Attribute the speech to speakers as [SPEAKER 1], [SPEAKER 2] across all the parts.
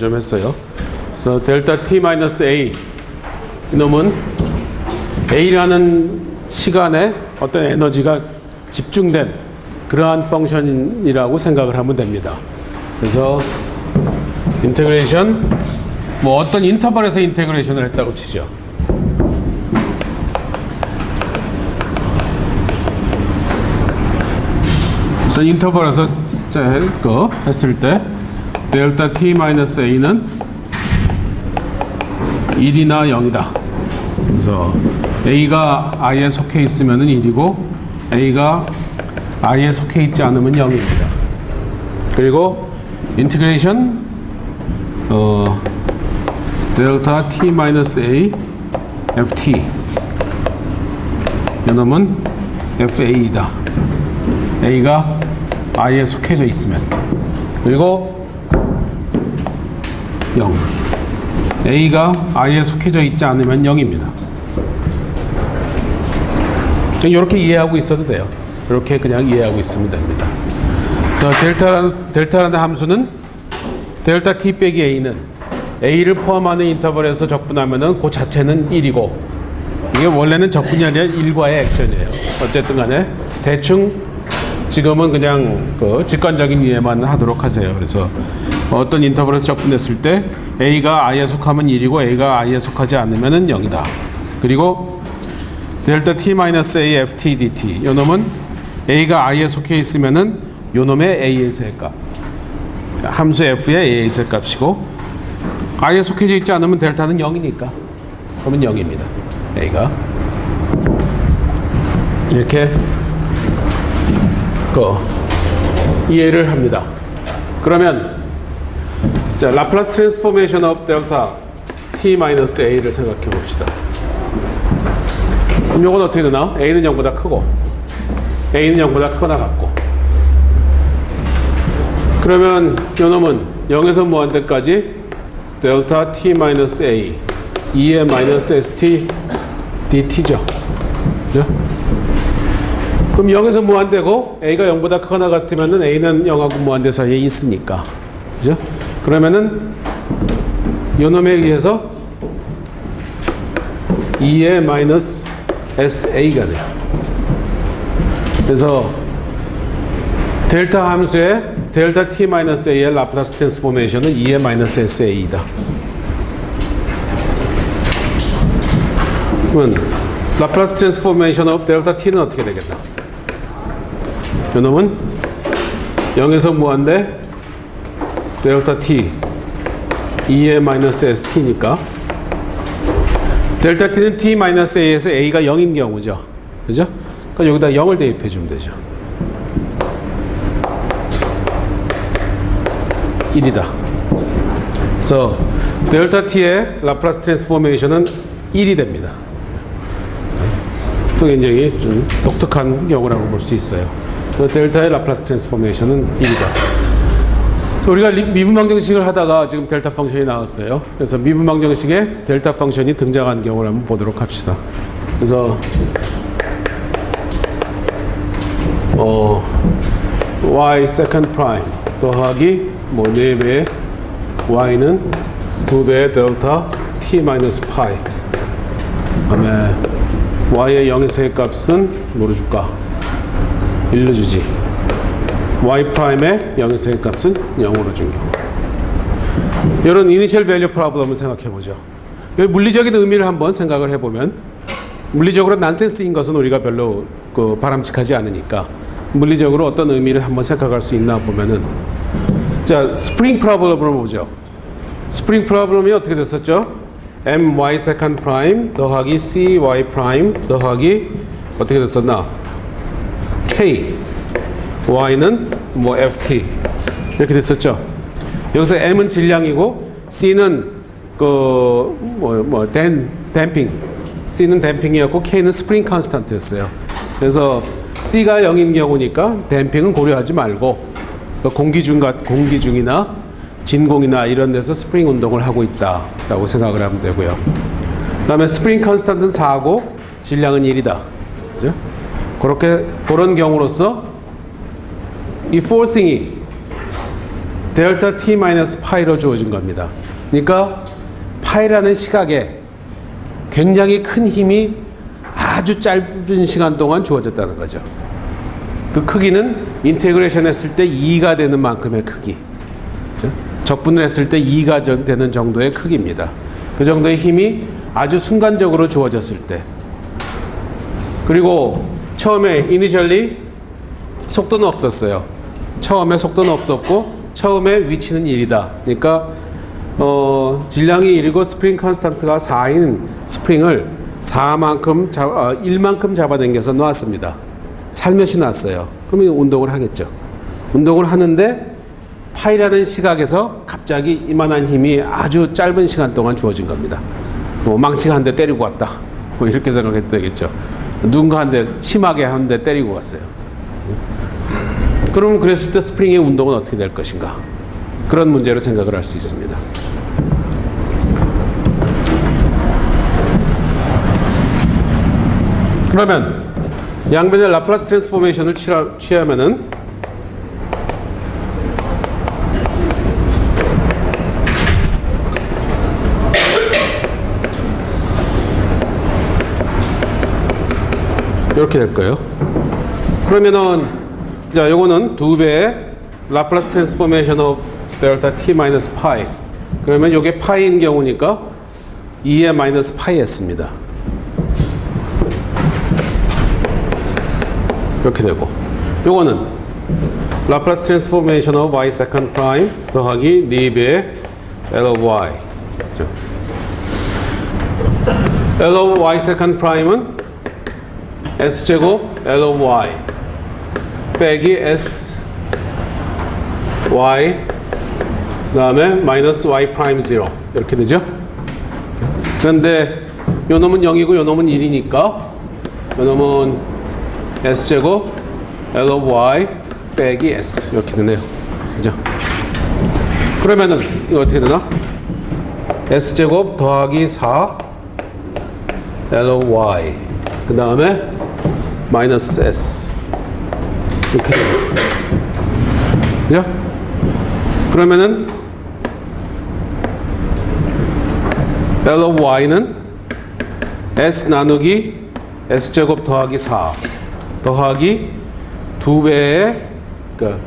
[SPEAKER 1] 좀 했어요. 그래서 델타 t-a 이놈은 a라는 시간에 어떤 에너지가 집중된 그러한 펑션이라고 생각을 하면 됩니다. 그래서 인테그레이션 뭐 어떤 인터벌에서 인테그레이션을 했다고 치죠. 어떤 인터벌에서 했을 때 델타 t-a는 1이나 0이다. 그래서 a가 i에 속해 있으면 1이고 a가 i에 속해 있지 않으면 0입니다. 그리고 인티그레이션 델타 t-a ft 이놈은 fa이다. a가 i에 속해져 있으면. 그리고 0 a가 i에 속해져 있지 않으면 0입니다. 이렇게 이해하고 있어도 돼요. 이렇게 그냥 이해하고 있으면 됩니다. 그래서 델타라는 함수는 델타 t 빼기 a는 a를 포함하는 인터벌에서 적분하면은 그 자체는 1이고 이게 원래는 적분이 아니라 1과의 액션이에요. 어쨌든 간에 대충 지금은 그냥 그 직관적인 이해만 하도록 하세요. 그래서 어떤 인터벌에서 적분했을 때 a가 i에 속하면 1이고 a가 i에 속하지 않으면 0이다. 그리고 델타 t-a ft dt 요놈은 a가 i에 속해 있으면은 요놈의 a에서의 값 함수 f의 a에서의 값이고 i에 속해져 있지 않으면 델타는 0이니까 그러면 0입니다. a가 이렇게 이해를 합니다. 그러면 자, 라플라스 트랜스포메이션 오브 델타 t-a를 생각해 봅시다. 그럼 이건 어떻게 되나? a는 0보다 크고 a는 0보다 크거나 같고 그러면 요놈은 0에서 무한대까지 델타 t-a 2의 마이너스 st dt죠. 그죠? 그럼 0에서 무한대고 a가 0보다 크거나 같으면은 a는 0하고 무한대 사이에 있으니까. 그죠? 그러면은 요놈에 의해서 2의 마이너스 sa가 돼요. 그래서 델타 함수의 델타 t-a의 라플라스 트랜스포메이션은 2의 마이너스 sa이다. 그러면 라플라스 트랜스포메이션 오브 델타 t는 어떻게 되겠다? 요놈은 0에서 무한대 델타 t 2의 마이너스 st니까 델타 t는 t-a에서 a가 0인 경우죠. 그죠? 그러니까 여기다 0을 대입해 주면 되죠. 1이다. 그래서 델타 t의 라플라스 트랜스포메이션은 1이 됩니다. 또 굉장히 좀 독특한 경우라고 볼 수 있어요. 그래서 델타의 라플라스 트랜스포메이션은 1이다. 그래서 우리가 미분 방정식을 하다가 지금 델타 펑션이 나왔어요. 그래서 미분 방정식에 델타 펑션이 등장한 경우를 한번 보도록 합시다. 그래서 y second prime 더하기 뭐 4배의 y는 2배의 델타 t 마이너스 파이 그다음에 y의 0에서의 값은 뭐로 줄까? 1로 주지. y 프라임의 0에서의 값은 0으로 준 경우. 이런 이니셜 밸류 프로블럼을 생각해 보죠. 여기 물리적인 의미를 한번 생각을 해보면 물리적으로 난센스인 것은 우리가 별로 바람직하지 않으니까 물리적으로 어떤 의미를 한번 생각할 수 있나 보면은 자, 스프링 프로블럼을 보죠. 스프링 프로블럼이 어떻게 됐었죠? my second prime 더하기 cy prime 더하기 어떻게 됐었나? k y는 뭐 ft 이렇게 됐었죠. 여기서 m은 질량이고 c는 댐핑 c는 댐핑이었고 k는 스프링 컨스탄트였어요. 그래서 c가 0인 경우니까 댐핑은 고려하지 말고 공기중이나 진공이나 이런 데서 스프링 운동을 하고 있다라고 생각을 하면 되고요. 그 다음에 스프링 컨스탄트는 4고 질량은 1이다. 그죠? 그런 경우로서 이 포싱이 델타 t 마이너스 파이로 주어진 겁니다. 그러니까 파이라는 시각에 굉장히 큰 힘이 아주 짧은 시간 동안 주어졌다는 거죠. 그 크기는 인테그레이션 했을 때 2가 되는 만큼의 크기. 그렇죠? 적분을 했을 때 2가 되는 정도의 크기입니다. 그 정도의 힘이 아주 순간적으로 주어졌을 때. 그리고 처음에 이니셜리 속도는 없었어요. 처음에 속도는 없었고 처음에 위치는 1이다. 그러니까 질량이 1이고 스프링 컨스탄트가 4인 스프링을 1만큼 잡아당겨서 놨습니다. 살며시 놨어요. 그러면 운동을 하겠죠. 운동을 하는데 파이라는 시각에서 갑자기 이만한 힘이 아주 짧은 시간 동안 주어진 겁니다. 망치가 한 대 때리고 왔다. 이렇게 생각해도 되겠죠. 누군가 한 대 심하게 한 대 때리고 왔어요. 그럼 그랬을 때 스프링의 운동은 어떻게 될 것인가? 그런 문제로 생각을 할 수 있습니다. 그러면 양변의 라플라스 트랜스포메이션을 취하면은 이렇게 될 거예요. 그러면은 자, 요거는 2배의 라플라스 트랜스포메이션 오브 델타 t 마이너스 파이. 그러면 요게 파이인 경우니까 2의 마이너스 파이 s입니다. 이렇게 되고, 요거는 라플라스 트랜스포메이션 오브 y 세컨드 프라임 더하기 4배의 L of y. L of y 세컨드 프라임은 S제곱 L of y 빼기 S y 그 다음에 마이너스 y 프라임 0 이렇게 되죠. 그런데 요 놈은 0이고 요 놈은 1이니까 요 놈은 S제곱 L of y 빼기 S 이렇게 되네요. 그죠? 그러면은 이거 어떻게 되나? S제곱 더하기 4 L of y 그 다음에 마이너스 S 이렇게 돼요. 그죠? 그러면은 L of y는 S 나누기 S제곱 더하기 4 더하기 2배의 그러니까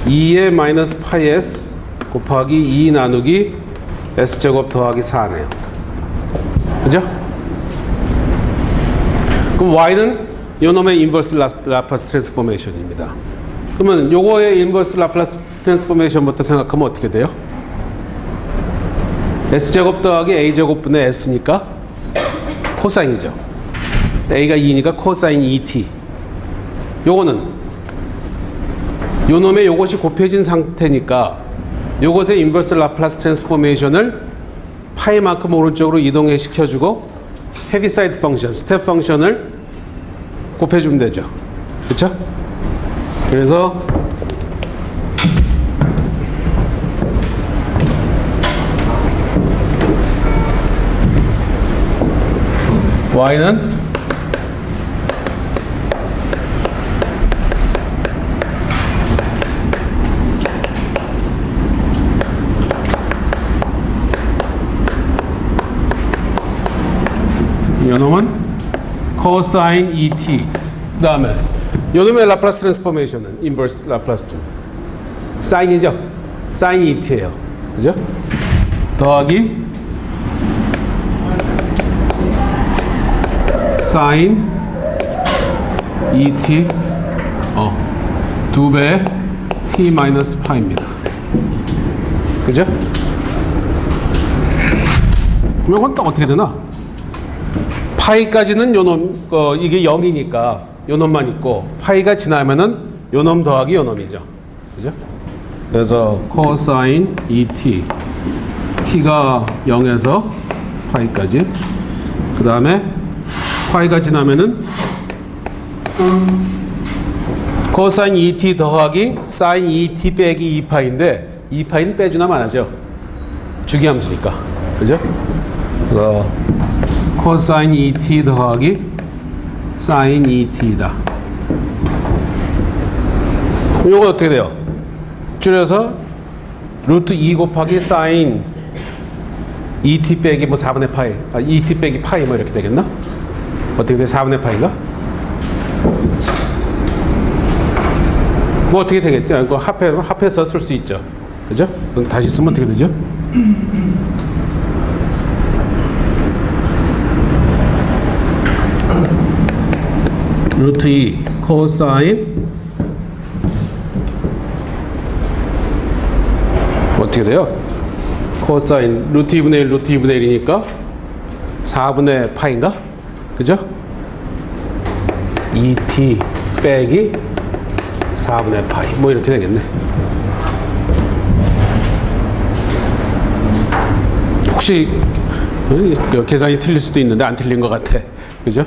[SPEAKER 1] 2의 마이너스 파이 S 곱하기 2 나누기 S제곱 더하기 4네요. 그죠? 그럼 y는 요놈의 인버스 라플라스 트랜스포메이션입니다. 그러면 요거의 인버스 라플라스 트랜스포메이션부터 생각하면 어떻게 돼요? S제곱 더하기 A제곱분의 S니까 코사인이죠. A가 2니까 코사인 2t. 요거는 요놈의 요것이 곱해진 상태니까 요것의 인버스 라플라스 트랜스포메이션을 파이만큼 오른쪽으로 이동해 시켜주고 헤비사이드 펑션, 스텝 펑션을 곱해주면 되죠. 그렇죠? 그래서 y는 요놈은 코사인 2t 그 다음에 요놈의 라플라스 트랜스포메이션은 인버스 라플라스 사인이죠. 사인 2t예요. 그죠? 더하기 사인 2t 2배 t 마이너스 파입니다. 그죠? 그럼 이건 또 어떻게 되나? 파이까지는 요놈 이게 0이니까 요놈만 있고 파이가 지나면은 요놈 더하기 요놈이죠. 그죠? 그래서 코사인 2t t가 0에서 파이까지 그 다음에 파이가 지나면은 코사인 2t 더하기 사인 2t 빼기 2파인데 2파이는 빼주나 마나죠. 주기함수니까. 그죠? 그래서 코사인 2t 더하기 사인 2t다. 요거 어떻게 돼요? 줄여서 루트 2 곱하기 사인 2t 빼기 뭐 4분의 파이, 2t 빼기 파이 뭐 이렇게 되겠나? 어떻게 돼? 4분의 파이가? 뭐 어떻게 되겠죠? 그거 합해서 쓸 수 있죠. 그죠? 그럼 다시 쓰면 어떻게 되죠? 루트 2 코사인 어떻게 돼요? 코사인 루트 2분의 1 루트 2분의 1이니까 4분의 파인가? 그죠? 2t 빼기 4분의 파이 뭐 이렇게 되겠네. 혹시 계산이 틀릴 수도 있는데 안 틀린 것 같아. 그죠?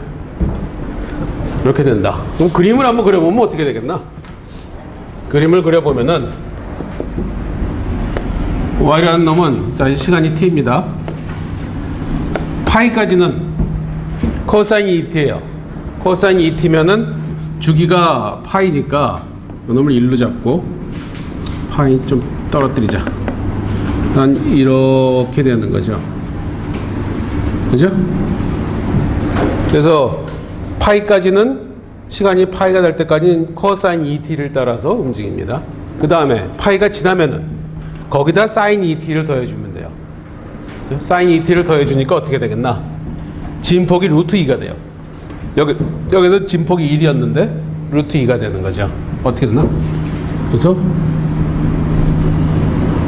[SPEAKER 1] 이렇게 된다. 그럼 그림을 한번 그려보면 어떻게 되겠나? 그림을 그려보면은 y라는 놈은 자, 시간이 t입니다. 파이까지는 코사인이 2t예요. 코사인이 2t면은 주기가 파이니까 이 놈을 1로 잡고 파이 좀 떨어뜨리자. 난 이렇게 되는 거죠. 그죠? 그래서 파이까지는 시간이 파이가 될 때까지는 코사인 2t를 따라서 움직입니다. 그 다음에 파이가 지나면은 거기다 사인 2t를 더해주면 돼요. 사인 2t를 더해주니까 어떻게 되겠나? 진폭이 루트 2가 돼요. 여기서 진폭이 1이었는데 루트 2가 되는 거죠. 어떻게 되나? 그래서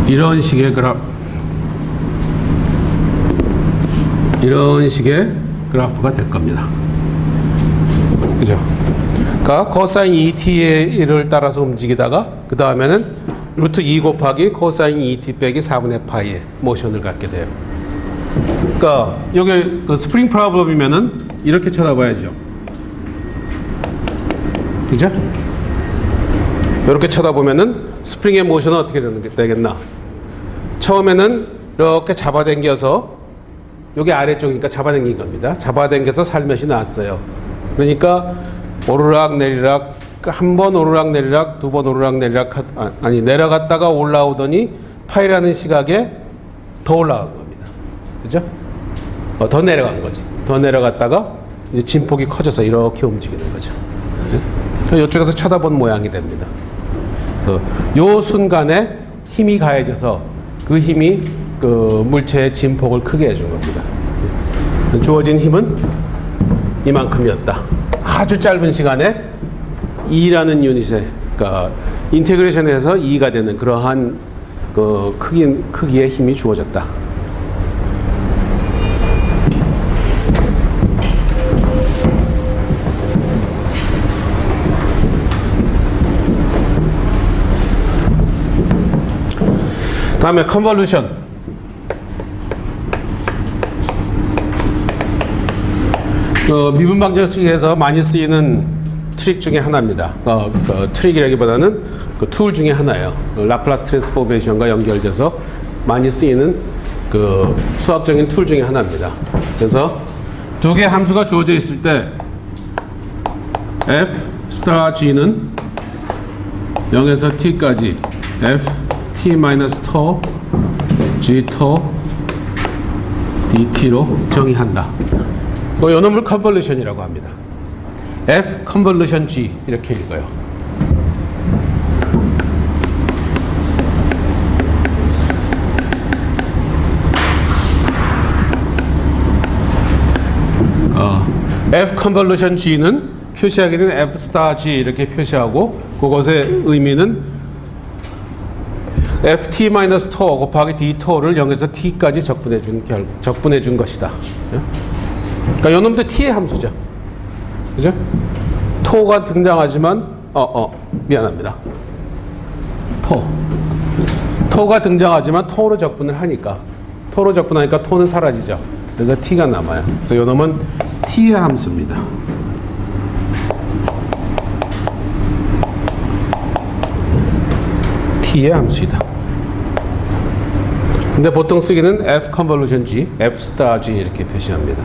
[SPEAKER 1] 이런 식의 그래프가 될 겁니다. 그죠? 그러니까 코사인 2t를 따라서 움직이다가 그 다음에는 루트 2 곱하기 코사인 2t 빼기 4분의 파이의 모션을 갖게 돼요. 그러니까 여기 그 스프링 프로블럼이면은 이렇게 쳐다봐야죠. 그죠? 이렇게 쳐다보면은 스프링의 모션은 어떻게 되겠나? 처음에는 이렇게 잡아당겨서 여기 아래쪽이니까 잡아당긴 겁니다. 잡아당겨서 살며시 나왔어요. 그러니까 오르락 내리락 한 번 오르락 내리락 두 번 오르락 내리락 아니 내려갔다가 올라오더니 파이라는 시각에 더 올라간 겁니다. 그죠? 더 내려간 거지. 더 내려갔다가 이제 진폭이 커져서 이렇게 움직이는 거죠. 이쪽에서 쳐다본 모양이 됩니다. 그래서 요 순간에 힘이 가해져서 그 힘이 그 물체의 진폭을 크게 해준 겁니다. 주어진 힘은 이만큼이었다. 아주 짧은 시간에 2라는 유닛에, 그러니까 인테그레이션에서 2가 되는 그러한 그 크기의 힘이 주어졌다. 다음에 컨볼루션. 미분 방정식에서 많이 쓰이는 트릭 중에 하나입니다. 트릭이라기보다는 그 툴 중에 하나예요. 라플라스 트랜스포메이션과 연결돼서 많이 쓰이는 그 수학적인 툴 중에 하나입니다. 그래서 두 개의 함수가 주어져 있을 때 f 스타 g는 0에서 t까지 f t 마이너스 터 g 터 dt로 정의한다. 요 놈을 컨볼루션이라고 합니다. F 컨볼루션 G 이렇게 읽어요. F 컨볼루션 G는 표시하게 되는 F 스타 G 이렇게 표시하고 그것의 의미는 ft-터 곱하기 d터를 0에서 t까지 적분해 준 것이다. 그러니까 요놈도 t의 함수죠. 그죠? 토가 등장하지만 미안합니다. 토가 등장하지만 토로 적분을 하니까 토로 적분하니까 토는 사라지죠. 그래서 t가 남아요. 그래서 요놈은 t의 함수입니다. t의 함수이다. 근데 보통 쓰기는 f 컨볼루션 g, f 스타 g 이렇게 표시합니다.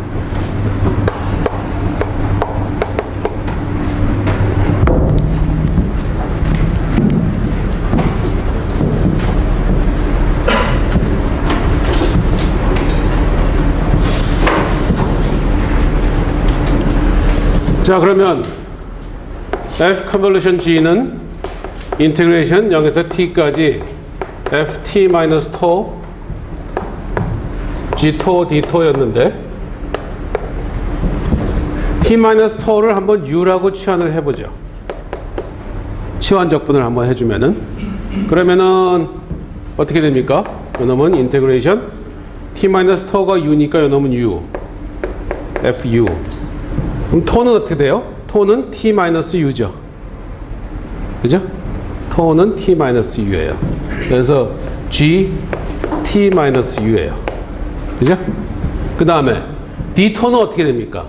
[SPEAKER 1] 자, 그러면 f 컨볼루션 g는 인테그레이션 0에서 t까지 ft 마이너스 토 g 토 d 토였는데 t 마이너스 토를 한번 u라고 치환을 해보죠. 치환 적분을 한번 해주면은 그러면은 어떻게 됩니까? 요놈은 인테그레이션 t 마이너스 토가 u니까 요놈은 u fu. 그럼 토는 어떻게 돼요? 토는 t 마이너스 u죠. 그죠? 토는 t 마이너스 u예요. 그래서 g t 마이너스 u예요. 그죠? 그 다음에 d 토는 어떻게 됩니까?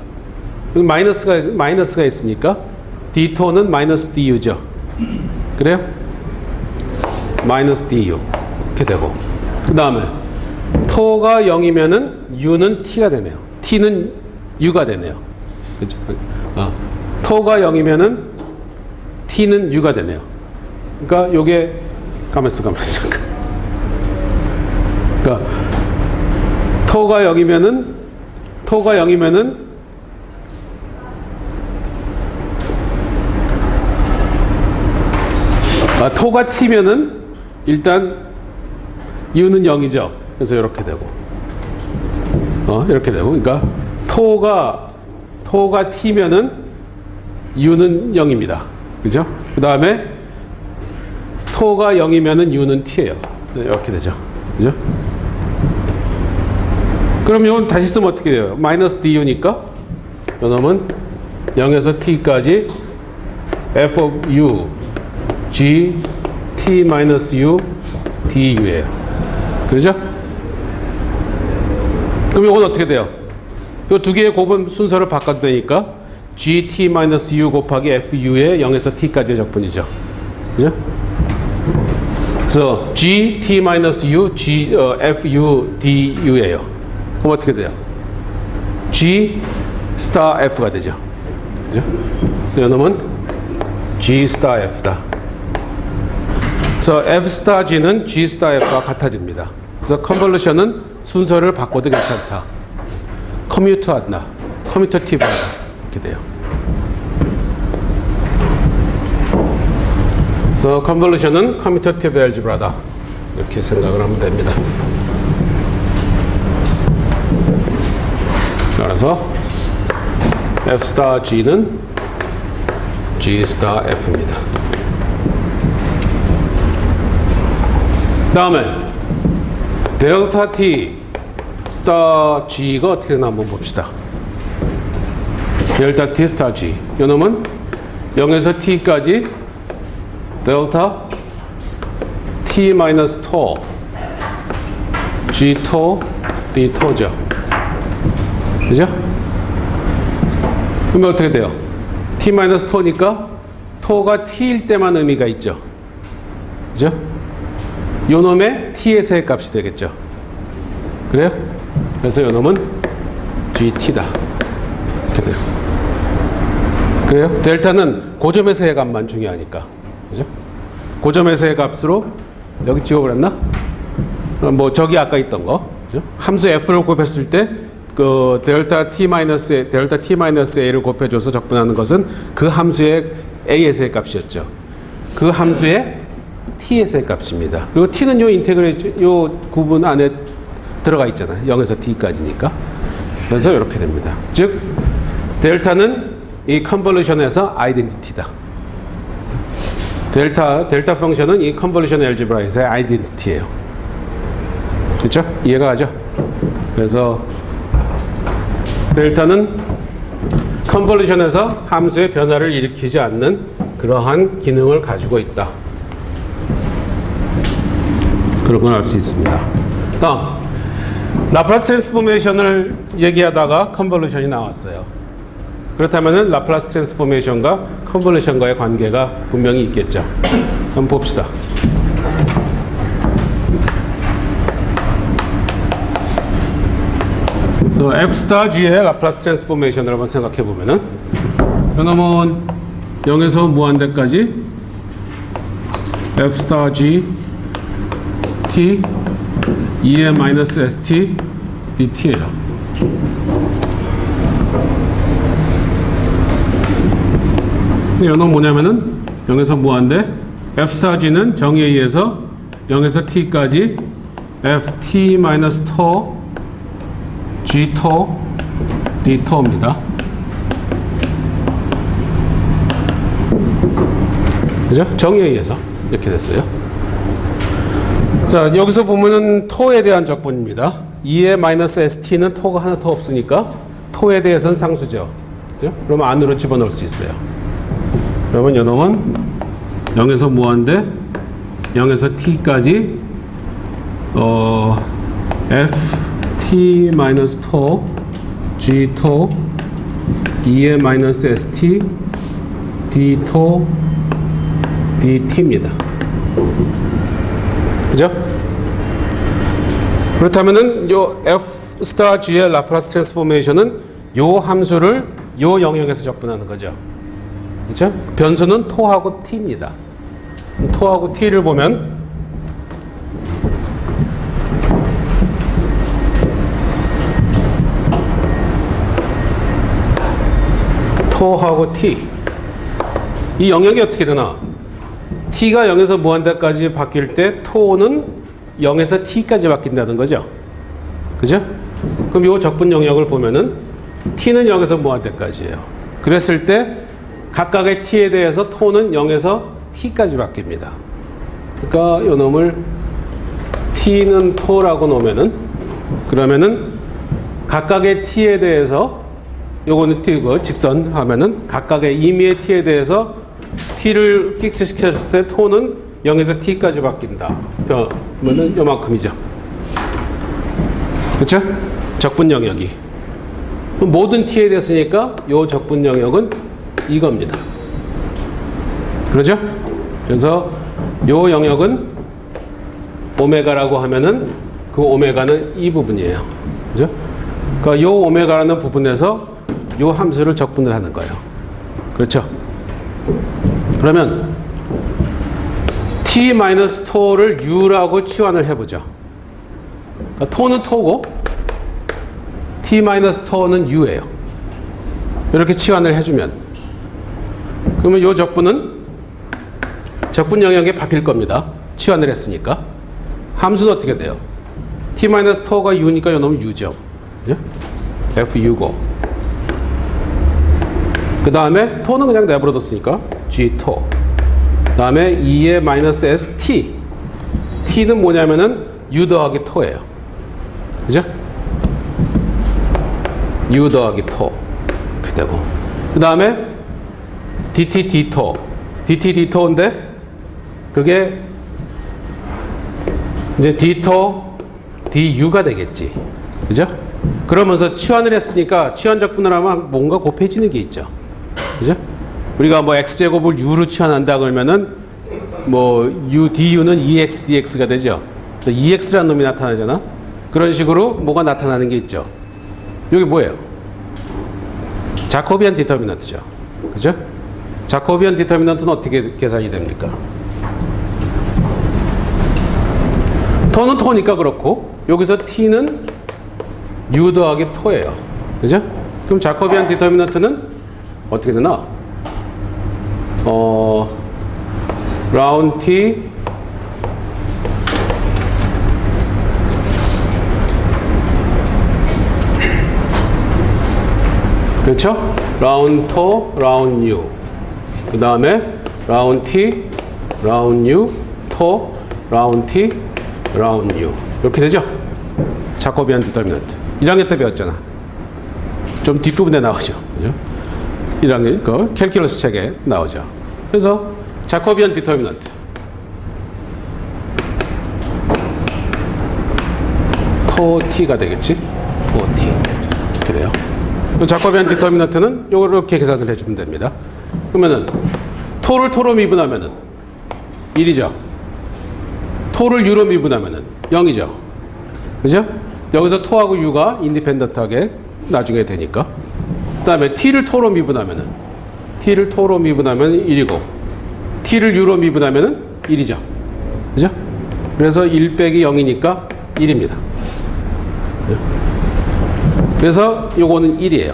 [SPEAKER 1] 마이너스가 있으니까 d 토는 마이너스 du죠. 그래요? 마이너스 du 이렇게 되고 그 다음에 토가 0이면은 u는 t가 되네요. t는 u가 되네요. 그죠? 토가 0이면은 t는 u가 되네요. 그러니까 요게 가만있어. 그러니까 토가 0이면은 토가 t면은 일단 u는 0이죠. 그래서 이렇게 되고 이렇게 되고 그러니까 토가 t면은 u는 0입니다. 그죠? 그 다음에 토가 0이면은 u는 t예요. 이렇게 되죠. 그죠? 그럼 이건 다시 쓰면 어떻게 돼요? 마이너스 du니까 이놈은 0에서 t까지 f of u g t 마이너스 u du예요. 그죠? 그럼 이건 어떻게 돼요? 이 두 개의 곱은 순서를 바꿔도 되니까 g t 마이너스 u 곱하기 fu의 0에서 t까지의 적분이죠. 그죠? 그래서 g t 마이너스 u fu du예요. 그럼 어떻게 돼요? g 스타 f가 되죠. 그죠? 그래서 이놈은 g 스타 f다. 그래서 f 스타 g는 g 스타 f와 같아집니다. 그래서 컨볼루션은 순서를 바꿔도 괜찮다. 커뮤터하다. 커뮤터티브하다. 이렇게 돼요. 그래서 컨볼루션은 커뮤터티브 알지브라다. 이렇게 생각을 하면 됩니다. 따라서 f 스타 g는 g 스타 f입니다. 다음에 델타 t 스타 g가 어떻게 되나 한번 봅시다. 델타 t 스타 g 이놈은 0에서 t까지 델타 t 마이너스 토 g 토 d 토죠. 그죠? 그러면 어떻게 돼요? t 마이너스 토니까 토가 t일 때만 의미가 있죠. 그죠? 요 놈의 t에서의 값이 되겠죠. 그래요? 그래서 요 놈은 gt다. 이렇게 돼요. 그래요? 델타는 고점에서의 값만 중요하니까. 그죠? 고점에서의 값으로 여기 찍어버렸나? 뭐 저기 아까 있던 거. 그죠? 함수 f를 곱했을 때 그 델타 t 마이너스 a를 곱해줘서 적분하는 것은 그 함수의 a에서의 값이었죠. 그 함수의 t에서의 값입니다. 그리고 t는 요 구분 안에 들어가 있잖아요. 0에서 t까지니까. 그래서 이렇게 됩니다. 즉 델타는 이 컨볼루션에서 아이덴티티다. 델타 펑션은 이 컨볼루션 알제브라에서의 아이덴티티예요. 그렇죠? 이해가 가죠? 그래서 델타는 컨볼루션에서 함수의 변화를 일으키지 않는 그러한 기능을 가지고 있다. 그런 걸 알 수 있습니다. 다음 라플라스 트랜스포메이션을 얘기하다가 컨볼루션이 나왔어요. 그렇다면 라플라스 트랜스포메이션과 컨볼루션과의 관계가 분명히 있겠죠. 한번 봅시다. 그래서 f 스타 g의 라플라스 트랜스포메이션을 한번 생각해 보면은 이놈은 0에서 무한대까지 f 스타 g t 2의 마이너스 st dt예요. 이건 뭐냐면은 0에서 무한대 f 스타 g는 정의에 의해서 0에서 t까지 ft 마이너스 토 g 토 d 토입니다. 그죠? 정의에 의해서 이렇게 됐어요. 자, 여기서 보면은 토에 대한 적분입니다. 2의 마이너스 st는 토가 하나 더 없으니까 토에 대해서는 상수죠. 그죠? 그러면 안으로 집어넣을 수 있어요. 그러면 요놈은 0에서 무한대 0에서 t까지 ft 마이너스 토 g 토 2의 마이너스 st d 토 dt입니다. 그죠? 그렇다면은 요 f 스타 g의 라플라스 트랜스포메이션은 요 함수를 요 영역에서 적분하는 거죠. 그죠? 변수는 토하고 t입니다. 토하고 t를 보면 토하고 t 이 영역이 어떻게 되나? t가 0에서 무한대까지 바뀔 때 토는 0에서 t까지 바뀐다는 거죠. 그죠? 그럼 이 적분 영역을 보면은 t는 0에서 무한대까지예요. 그랬을 때 각각의 t에 대해서 토는 0에서 t까지 바뀝니다. 그러니까 이 놈을 t는 토라고 놓으면은 그러면은 각각의 t에 대해서 요거는 t고 직선 하면은 각각의 임의의 t에 대해서 t를 픽스 시켰을 때 토는 0에서 t까지 바뀐다. 그러면은 요만큼이죠. 그렇죠? 적분 영역이. 모든 t에 대해서니까 요 적분 영역은 이겁니다. 그렇죠? 그래서 요 영역은 오메가라고 하면은 그 오메가는 이 부분이에요. 그죠? 그러니까 요 오메가라는 부분에서 요 함수를 적분을 하는 거예요. 그렇죠? 그러면 t-토를 u라고 치환을 해보죠. 그러니까 토는 토고 t-토는 u예요. 이렇게 치환을 해주면 그러면 요 적분은 적분 영역이 바뀔 겁니다. 치환을 했으니까. 함수는 어떻게 돼요? t-토가 u니까 요 놈은 u죠. 그죠? fu고 그 다음에 토는 그냥 내버려뒀으니까 g토. 그 다음에 2의 마이너스 st. t는 뭐냐면은 u 더하기 토예요. 그죠? u 더하기 토. 이렇게 되고. 그 다음에 dt d토. dt d토인데 그게 이제 d토 du가 되겠지. 그죠? 그러면서 치환을 했으니까 치환 적분을 하면 뭔가 곱해지는 게 있죠. 그죠? 우리가 뭐 x제곱을 u로 치환한다 그러면은 뭐 u du는 2x dx가 되죠. 그래서 2x라는 놈이 나타나잖아. 그런 식으로 뭐가 나타나는 게 있죠. 여기 뭐예요? 자코비안 디터미넌트죠. 그죠? 자코비안 디터미넌트는 어떻게 계산이 됩니까? 토는 토니까 그렇고 여기서 t는 u 더하기 토예요. 그죠? 그럼 자코비안 디터미넌트는 어떻게 되나? 라운 t 그렇죠? 라운 토, 라운 u 그 다음에 라운 t, 라운 u, 토, 라운 t, 라운 u 이렇게 되죠? 자코비안 디터미넌트 1학년 때 배웠잖아. 좀 뒷부분에 나오죠. 그죠? 1학년 그 캘큘러스 책에 나오죠. 그래서 자코비안 디터미넌트 토 t가 되겠지? 토 t 그래요. 자코비안 디터미넌트는 이렇게 계산을 해주면 됩니다. 그러면은 토를 토로 미분하면은 1이죠. 토를 u로 미분하면은 0이죠. 그죠? 여기서 토하고 u가 인디펜던트하게 나중에 되니까. 그 다음에 t를 토로 미분하면은 t를 토로 미분하면 1이고 t를 u로 미분하면은 1이죠. 그죠? 그래서 1 빼기 0이니까 1입니다. 그래서 요거는 1이에요.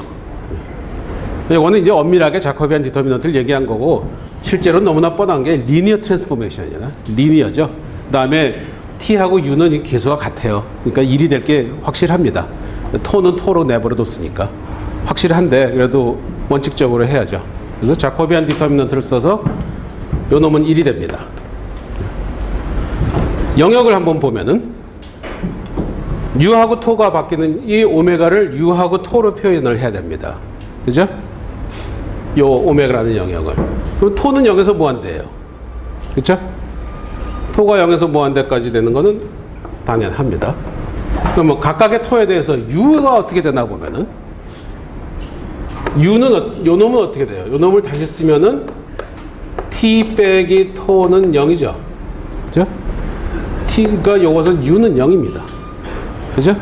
[SPEAKER 1] 이거는 이제 엄밀하게 자코비안 디터미넌트를 얘기한 거고 실제로 너무나 뻔한 게 리니어 트랜스포메이션이잖아. 리니어죠. 그 다음에 t하고 u는 개수가 같아요. 그러니까 1이 될 게 확실합니다. 토는 토로 내버려뒀으니까 확실한데 그래도 원칙적으로 해야죠. 그래서 자코비안 디터미넌트를 써서 요 놈은 1이 됩니다. 영역을 한번 보면은 u하고 토가 바뀌는 이 오메가를 u하고 토로 표현을 해야 됩니다. 그죠? 요 오메가라는 영역을. 그럼 토는 0에서 무한대예요. 그쵸? 토가 0에서 무한대까지 되는 거는 당연합니다. 그럼 뭐 각각의 토에 대해서 u가 어떻게 되나 보면은 u는 요 놈은 어떻게 돼요? 요 놈을 다시 쓰면은 t 빼기 토는 0이죠. 그죠? t가 요것은 u는 0입니다. 그죠?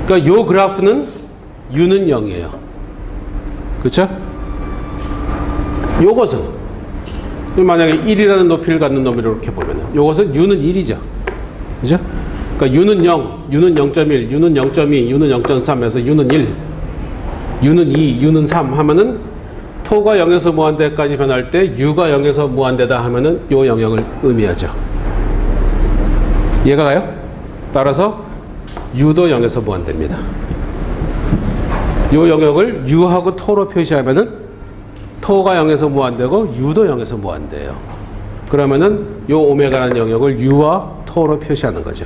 [SPEAKER 1] 그러니까 요 그래프는 u는 0이에요. 그쵸? 요것은 만약에 1이라는 높이를 갖는 놈이라고 이렇게 보면은 요것은 u는 1이죠. 그죠? 그러니까 u는 0, u는 0.1, u는 0.2, u는 0.3에서 u는 1, u는 2, u는 3 하면은 토가 0에서 무한대까지 변할 때 u가 0에서 무한대다 하면은 요 영역을 의미하죠. 이해가 가요? 따라서 u도 0에서 무한대입니다. 요 영역을 u하고 토로 표시하면은 토가 0에서 무한대고 u도 0에서 무한대예요. 그러면은 요 오메가라는 영역을 u와 토로 표시하는 거죠.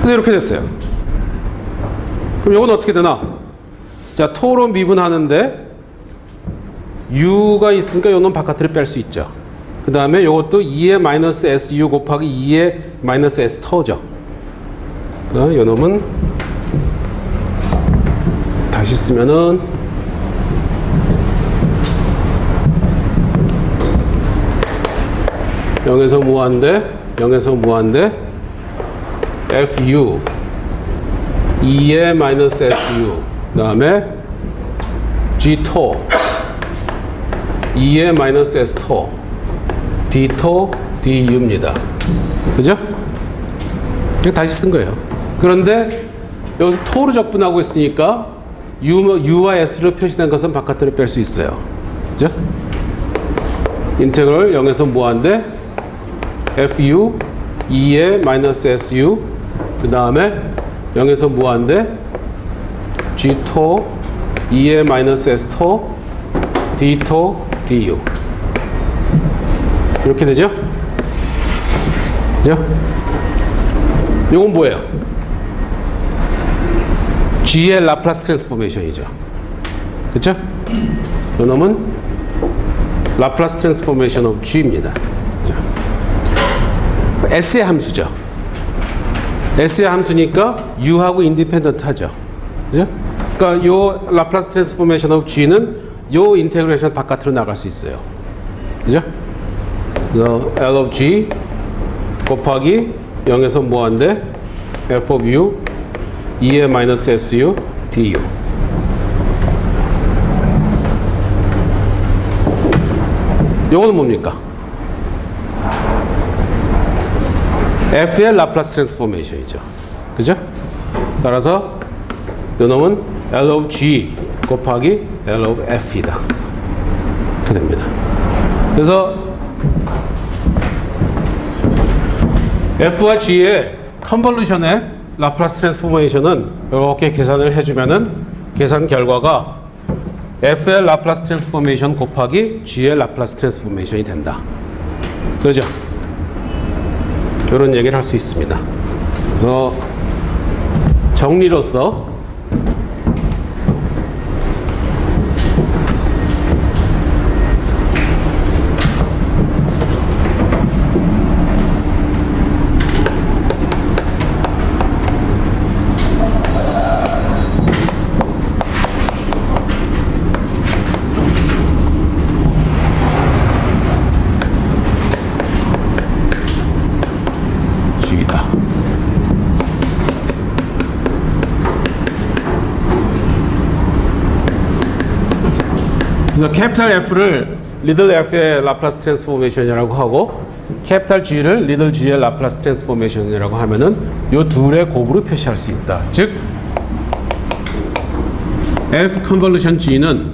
[SPEAKER 1] 그래서 이렇게 됐어요. 그럼 요건 어떻게 되나? 자, 토로 미분하는데 u가 있으니까 요놈 바깥으로 뺄 수 있죠. 그 다음에 요것도 2의 마이너스 su 곱하기 2의 마이너스 s 토죠. 요 놈은 다시 쓰면은 0에서 무한대 fu 2의 마이너스 su 그 다음에 g토 2의 마이너스 s토 d토 du입니다. 그죠? 이거 다시 쓴 거예요. 그런데 여기서 토로 적분하고 있으니까 u와 s로 표시된 것은 바깥으로 뺄 수 있어요. 그죠? 인테그럴 0에서 무한대 fu 2의 마이너스 su 그 다음에 0에서 무한대 g토 2의 마이너스 s토 d토 du 이렇게 되죠? 그죠? 이건 뭐예요? g의 라플라스 트랜스포메이션이죠. 그쵸? 이 놈은 라플라스 트랜스포메이션 오브 g입니다. 그죠? s의 함수죠. s의 함수니까 u하고 인디펜던트 하죠. 그죠? 그러니까 요 라플라스 트랜스포메이션 오브 g는 요 인테그레이션 바깥으로 나갈 수 있어요. 그죠? 그래서 L of G 곱하기 0에서 무한대 F of U 2의 마이너스 SU DU 요거는 뭡니까? F의 라플라스 트랜스포메이션이죠. 그죠? 따라서 요 놈은 L of G 곱하기 L of F이다. 이렇게 됩니다. 그래서 F와 G의 컨볼루션의 라플라스 트랜스포메이션은 이렇게 계산을 해주면은 계산 결과가 F의 라플라스 트랜스포메이션 곱하기 G의 라플라스 트랜스포메이션이 된다. 그죠? 이런 얘기를 할 수 있습니다. 그래서 정리로서 그래서 캐피탈 F를 리들 F의 라플라스 트랜스포메이션이라고 하고 캐피탈 G를 리들 G의 라플라스 트랜스포메이션이라고 하면은 요 둘의 곱으로 표시할 수 있다. 즉 F 컨볼루션 G는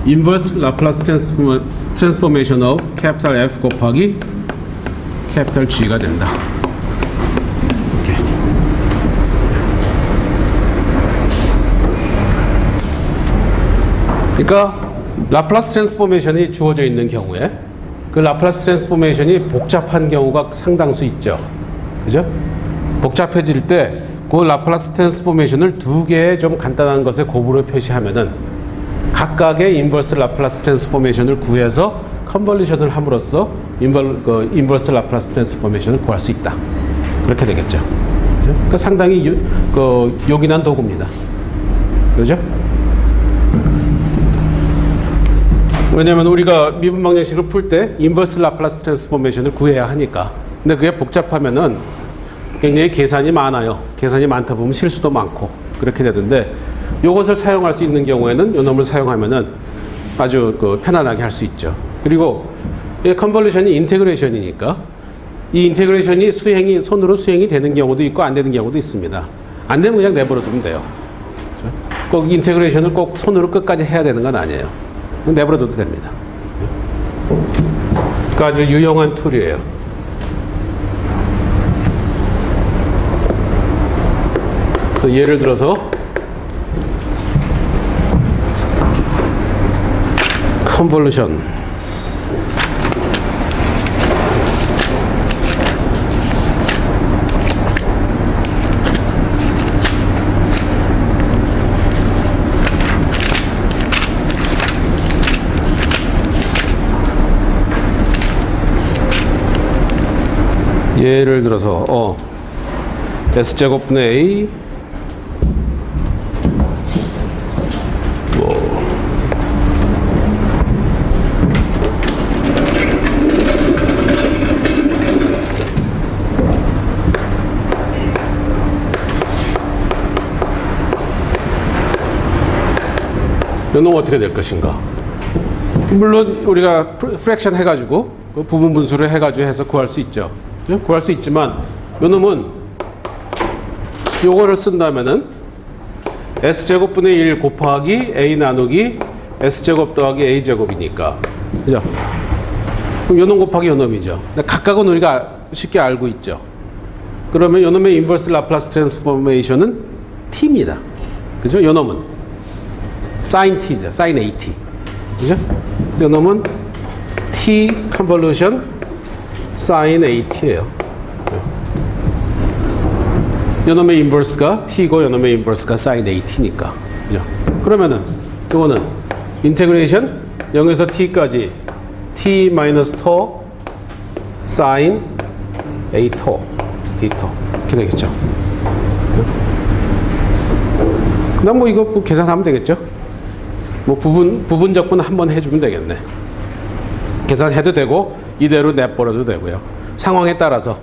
[SPEAKER 1] 인버스 라플라스 트랜스포메이션 of 캐피탈 F 곱하기 캐피탈 G가 된다. 이렇게. 그러니까 라플라스 트랜스포메이션이 주어져 있는 경우에 그 라플라스 트랜스포메이션이 복잡한 경우가 상당수 있죠. 그죠? 복잡해질 때 그 라플라스 트랜스포메이션을 두 개의 좀 간단한 것에 곱으로 표시하면은 각각의 인버스 라플라스 트랜스포메이션을 구해서 컨볼루션을 함으로써 인버스 라플라스 트랜스포메이션을 구할 수 있다. 그렇게 되겠죠. 그죠? 그러니까 상당히 요긴한 도구입니다. 그렇죠? 왜냐하면 우리가 미분 방정식을 풀 때 인버스 라플라스 트랜스포메이션을 구해야 하니까. 근데 그게 복잡하면은 굉장히 계산이 많아요. 계산이 많다 보면 실수도 많고 그렇게 되는데 이것을 사용할 수 있는 경우에는 이 놈을 사용하면은 아주 편안하게 할 수 있죠. 그리고 컨볼루션이 인테그레이션이니까 이 인테그레이션이 손으로 수행이 되는 경우도 있고 안 되는 경우도 있습니다. 안 되면 그냥 내버려 두면 돼요. 그렇죠? 꼭 인테그레이션을 꼭 손으로 끝까지 해야 되는 건 아니에요. 내버려 둬도 됩니다. 그러니까 아주 유용한 툴이에요. 예를 들어서 컨볼루션 예를 들어서 S제곱분의 A 요놈 어떻게 될 것인가? 물론 우리가 프랙션 해가지고 부분 분수를 해가지고 해서 구할 수 있죠. 구할 수 있지만 요놈은 요거를 쓴다면은 S제곱분의 1 곱하기 A 나누기 S제곱 더하기 A제곱이니까 그죠? 그럼 요놈 곱하기 요놈이죠. 각각은 우리가 쉽게 알고 있죠. 그러면 요놈의 인버스 라플라스 트랜스포메이션은 T입니다. 그죠? 요놈은 sin T죠. sin AT. 그죠? 요놈은 T 컨볼루션 sin AT예요. 요놈의 인버스가 T고 요놈의 인버스가 sin AT니까. 그죠? 그러면은 이거는 인테그레이션 0에서 T까지 T 마이너스 토 sin A 토 D 토 이렇게 되겠죠. 그다음 뭐 이거 계산하면 되겠죠. 뭐 부분적분 한번 해주면 되겠네. 계산해도 되고 이대로 내버려도 되고요. 상황에 따라서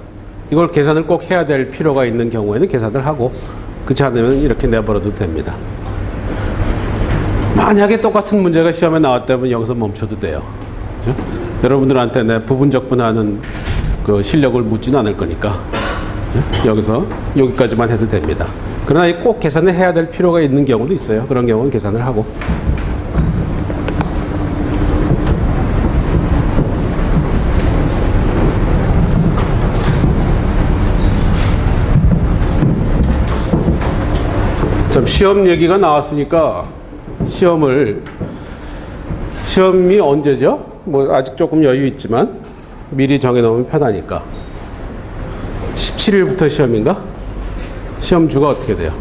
[SPEAKER 1] 이걸 계산을 꼭 해야 될 필요가 있는 경우에는 계산을 하고 그렇지 않으면 이렇게 내버려도 됩니다. 만약에 똑같은 문제가 시험에 나왔다면 여기서 멈춰도 돼요. 그죠? 여러분들한테 내 부분적분하는 그 실력을 묻지는 않을 거니까 그죠? 여기서 여기까지만 해도 됩니다. 그러나 꼭 계산을 해야 될 필요가 있는 경우도 있어요. 그런 경우는 계산을 하고. 참 시험 얘기가 나왔으니까 시험이 언제죠? 뭐 아직 조금 여유 있지만 미리 정해놓으면 편하니까 17일부터 시험인가? 시험 주가 어떻게 돼요?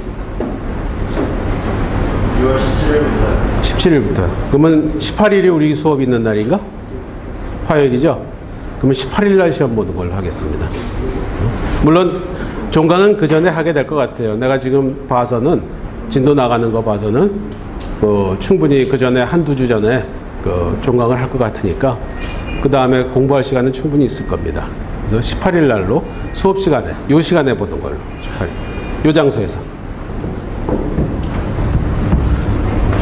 [SPEAKER 2] 6월 17일부터.
[SPEAKER 1] 17일부터. 그러면 18일이 우리 수업이 있는 날인가? 화요일이죠? 그러면 18일 날 시험 보는 걸로 하겠습니다. 물론 종강은 그 전에 하게 될 것 같아요. 내가 지금 봐서는 진도 나가는 거 봐서는 충분히 그 전에 한두 주 전에 종강을 할 것 같으니까 그 다음에 공부할 시간은 충분히 있을 겁니다. 그래서 18일 날로 수업 시간에 요 시간에 보는 걸로 18일 요 장소에서.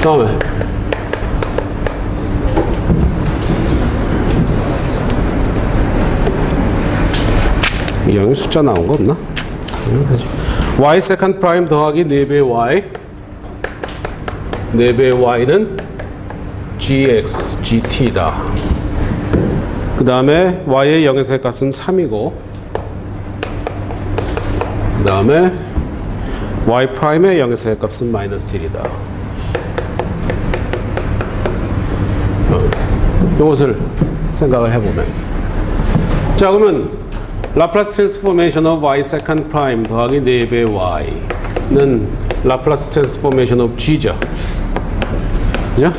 [SPEAKER 1] 다음에 여기 숫자 나온 거 없나? y 세컨드 프라임 더하기 4배 y 4배의 y는 gx, gt다. 그 다음에 y의 0에서의 값은 3이고 그 다음에 y 프라임의 0에서의 값은 마이너스 1이다. 이것을 생각을 해보면 자 그러면 라플라스 트랜스포메이션 오브 y 세컨드 프라임 더하기 4배의 y는 라플라스 트랜스포메이션 오브 g죠. 그죠?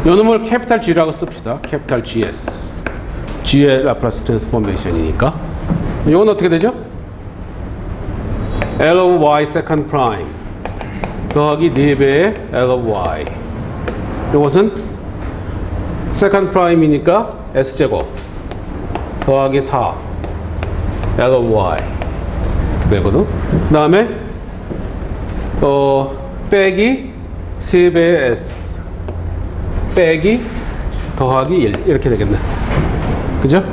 [SPEAKER 1] 요 놈을 캐피탈 G라고 씁시다. 캐피탈 GS. G의 라플라스 트랜스포메이션이니까. 이건 어떻게 되죠? L of y 세컨드 프라임 더하기 4배의 L of y. 이것은 세컨드 프라임이니까 S제곱 더하기 4 L of y 되거든. 그 다음에 빼기 3배의 S 빼기 더하기 1 이렇게 되겠네. 그죠?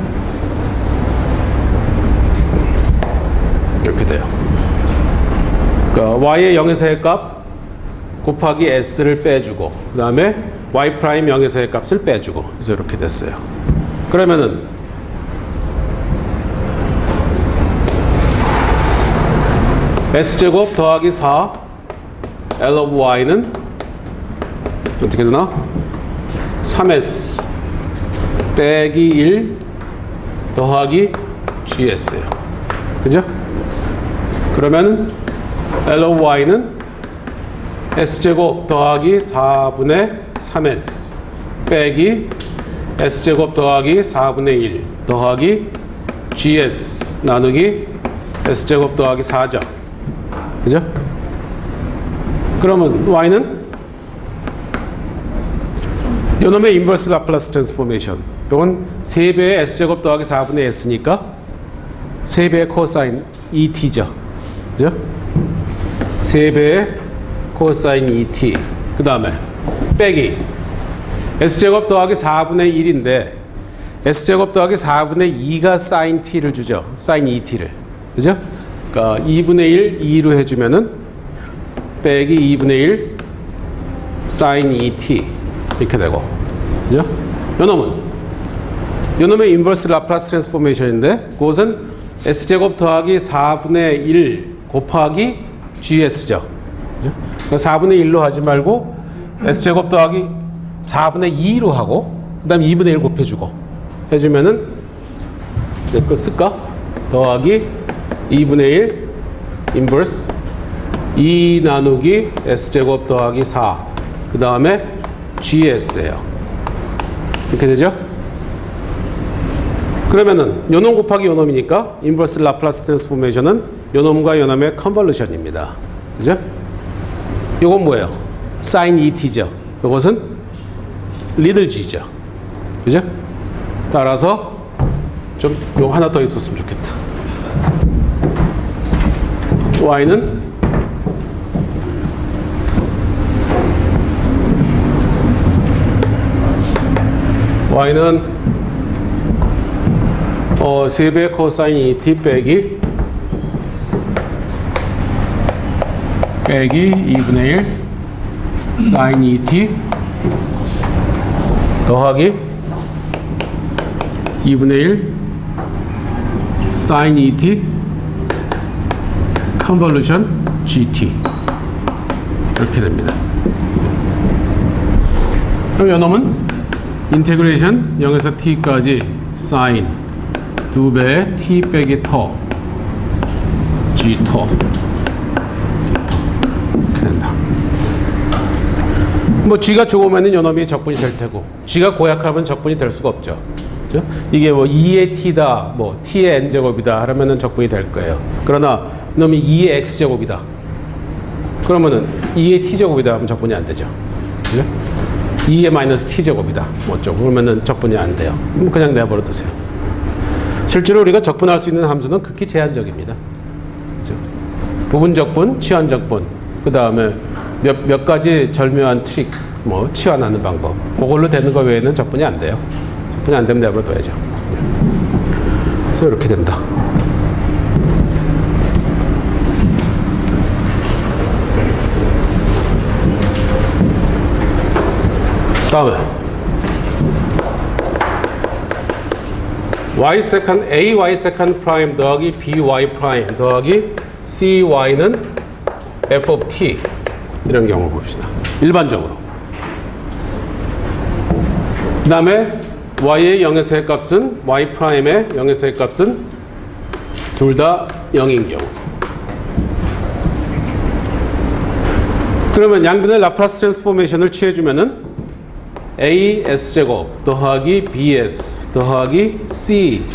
[SPEAKER 1] 이렇게 돼요. 그러니까 y의 0에서의 값 곱하기 s를 빼주고 그 다음에 y 프라임 0에서의 값을 빼주고 그래서 이렇게 됐어요. 그러면은 s제곱 더하기 4 L of y는 어떻게 되나? 3s 빼기 1 더하기 gs예요. 그죠? 그러면 L of y는 s제곱 더하기 4분의 3s 빼기 s제곱 더하기 4분의 1 더하기 gs 나누기 s제곱 더하기 4죠. 그죠? 그러면 y는 요놈의 인버스 라플라스 트랜스포메이션 이건 3배의 s제곱 더하기 4분의 s니까 3배의 코사인 et죠. 그죠? 3배의 코사인 et 그 다음에 빼기 s제곱 더하기 4분의 1인데 s제곱 더하기 4분의 2가 사인 t를 주죠. 사인 et를. 그죠? 그러니까 2분의 1 2로 해주면은 빼기 2분의 1 사인 et 이렇게 되고. 그죠? 요놈의 인버스 라플라스 트랜스포메이션인데 그것은 s제곱 더하기 4분의 1 곱하기 gs죠. 그죠? 그러니까 4분의 1로 하지 말고 s제곱 더하기 4분의 2로 하고 그 다음에 2분의 1 곱해주고 해주면은 이거 쓸까? 더하기 2분의 1 인버스 2 나누기 s제곱 더하기 4 그 다음에 gs예요. 이렇게 되죠? 그러면은 요놈 곱하기 요놈이니까 인버스 라플라스 트랜스포메이션은 요놈과 요놈의 컨볼루션입니다. 그죠? 요건 뭐예요? 사인 et죠. 요것은 리들 g죠. 그죠? 따라서 좀 요 하나 더 있었으면 좋겠다. y는 y는 3배 코사인 et 빼기 2분의 1 사인 et 더하기 2분의 1 사인 et 컨볼루션 gt 이렇게 됩니다. 그럼 요놈은 인테그레이션 0에서 t까지 사인 2배의 t 빼기 터 g 터 이렇게 된다. 뭐 g가 좋으면은 요놈이 적분이 될 테고 g가 고약하면 적분이 될 수가 없죠. 그죠? 이게 뭐 2의 t다, 뭐 t의 n 제곱이다 하면은 적분이 될 거예요. 그러나 놈이 2의 x 제곱이다. 그러면은 2의 t 제곱이다 하면 적분이 안 되죠. 그죠? 2의 마이너스 t 제곱이다. 뭐죠? 그러면은 적분이 안 돼요. 그냥 내버려 두세요. 실제로 우리가 적분할 수 있는 함수는 극히 제한적입니다. 그죠? 부분 적분, 치환 적분, 그 다음에 몇 가지 절묘한 트릭, 뭐 치환하는 방법. 그걸로 되는 거 외에는 적분이 안 돼요. 적분이 안 되면 내버려 둬야죠. 그래서 이렇게 된다. 다음에 y 세컨 ay 세컨 프라임 더하기 by 프라임 더하기 cy는 f of t 이런 경우를 봅시다. 일반적으로. 그 다음에 y의 0에서 의 값은 y 프라임의 0에서 의 값은 둘 다 0인 경우. 그러면 양변의 라플라스 트랜스포메이션을 취해주면은 AS제곱 더하기 BS 더하기 C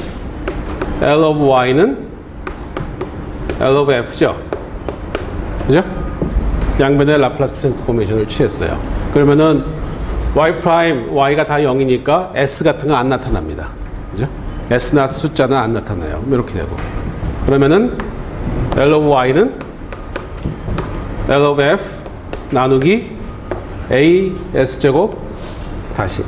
[SPEAKER 1] L of Y는 L of F죠. 그죠? 양변의 라플라스 트랜스포메이션을 취했어요. 그러면은 Y 프라임, Y가 다 0이니까 S 같은 거 안 나타납니다. 그죠? S나 숫자는 안 나타나요. 이렇게 되고. 그러면은 L of Y는 L of F 나누기 A S제곱 다시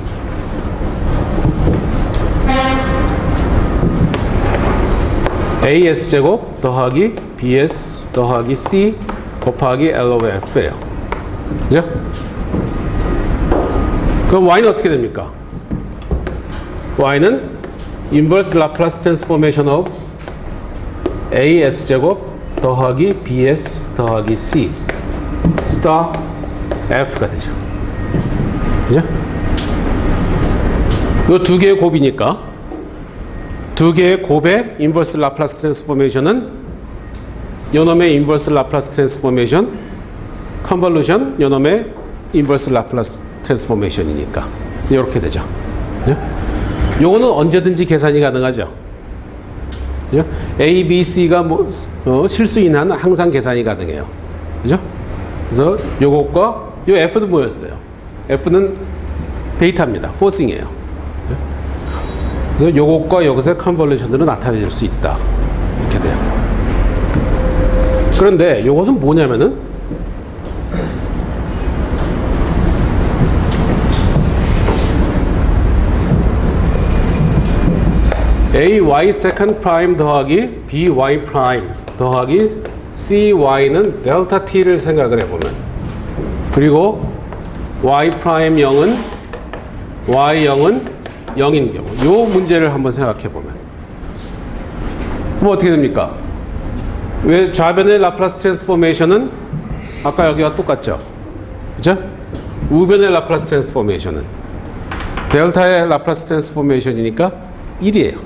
[SPEAKER 1] AS제곱 더하기 BS 더하기 C 곱하기 L of F예요. 그죠? 그럼 Y는 어떻게 됩니까? Y는 inverse Laplace transformation of AS제곱 더하기 BS 더하기 C 스타 F가 되죠. 그죠? 이 두 개의 곱이니까 두 개의 곱의 인버스 라플라스 트랜스포메이션은 요놈의 인버스 라플라스 트랜스포메이션 컨볼루션 요놈의 인버스 라플라스 트랜스포메이션이니까 이렇게 되죠. 그죠? 요거는 언제든지 계산이 가능하죠. 그죠? A, B, C가 뭐, 실수인 한 항상 계산이 가능해요. 그죠? 그래서 요것과 요 F는 뭐였어요? F는 데이터입니다. 포싱이에요. 그래서 요것과 요것의 컨볼루션으로 나타낼 수 있다. 이렇게 돼요. 그런데 요것은 뭐냐면은 AY 세컨드 프라임 더하기 BY 프라임 더하기 CY는 델타 T를 생각을 해보면 그리고 Y 프라임 0은 Y 0은 0인 경우 요 문제를 한번 생각해 보면 그럼 어떻게 됩니까? 왜 좌변의 라플라스 트랜스포메이션은 아까 여기와 똑같죠? 그죠? 우변의 라플라스 트랜스포메이션은 델타의 라플라스 트랜스포메이션이니까 1이에요.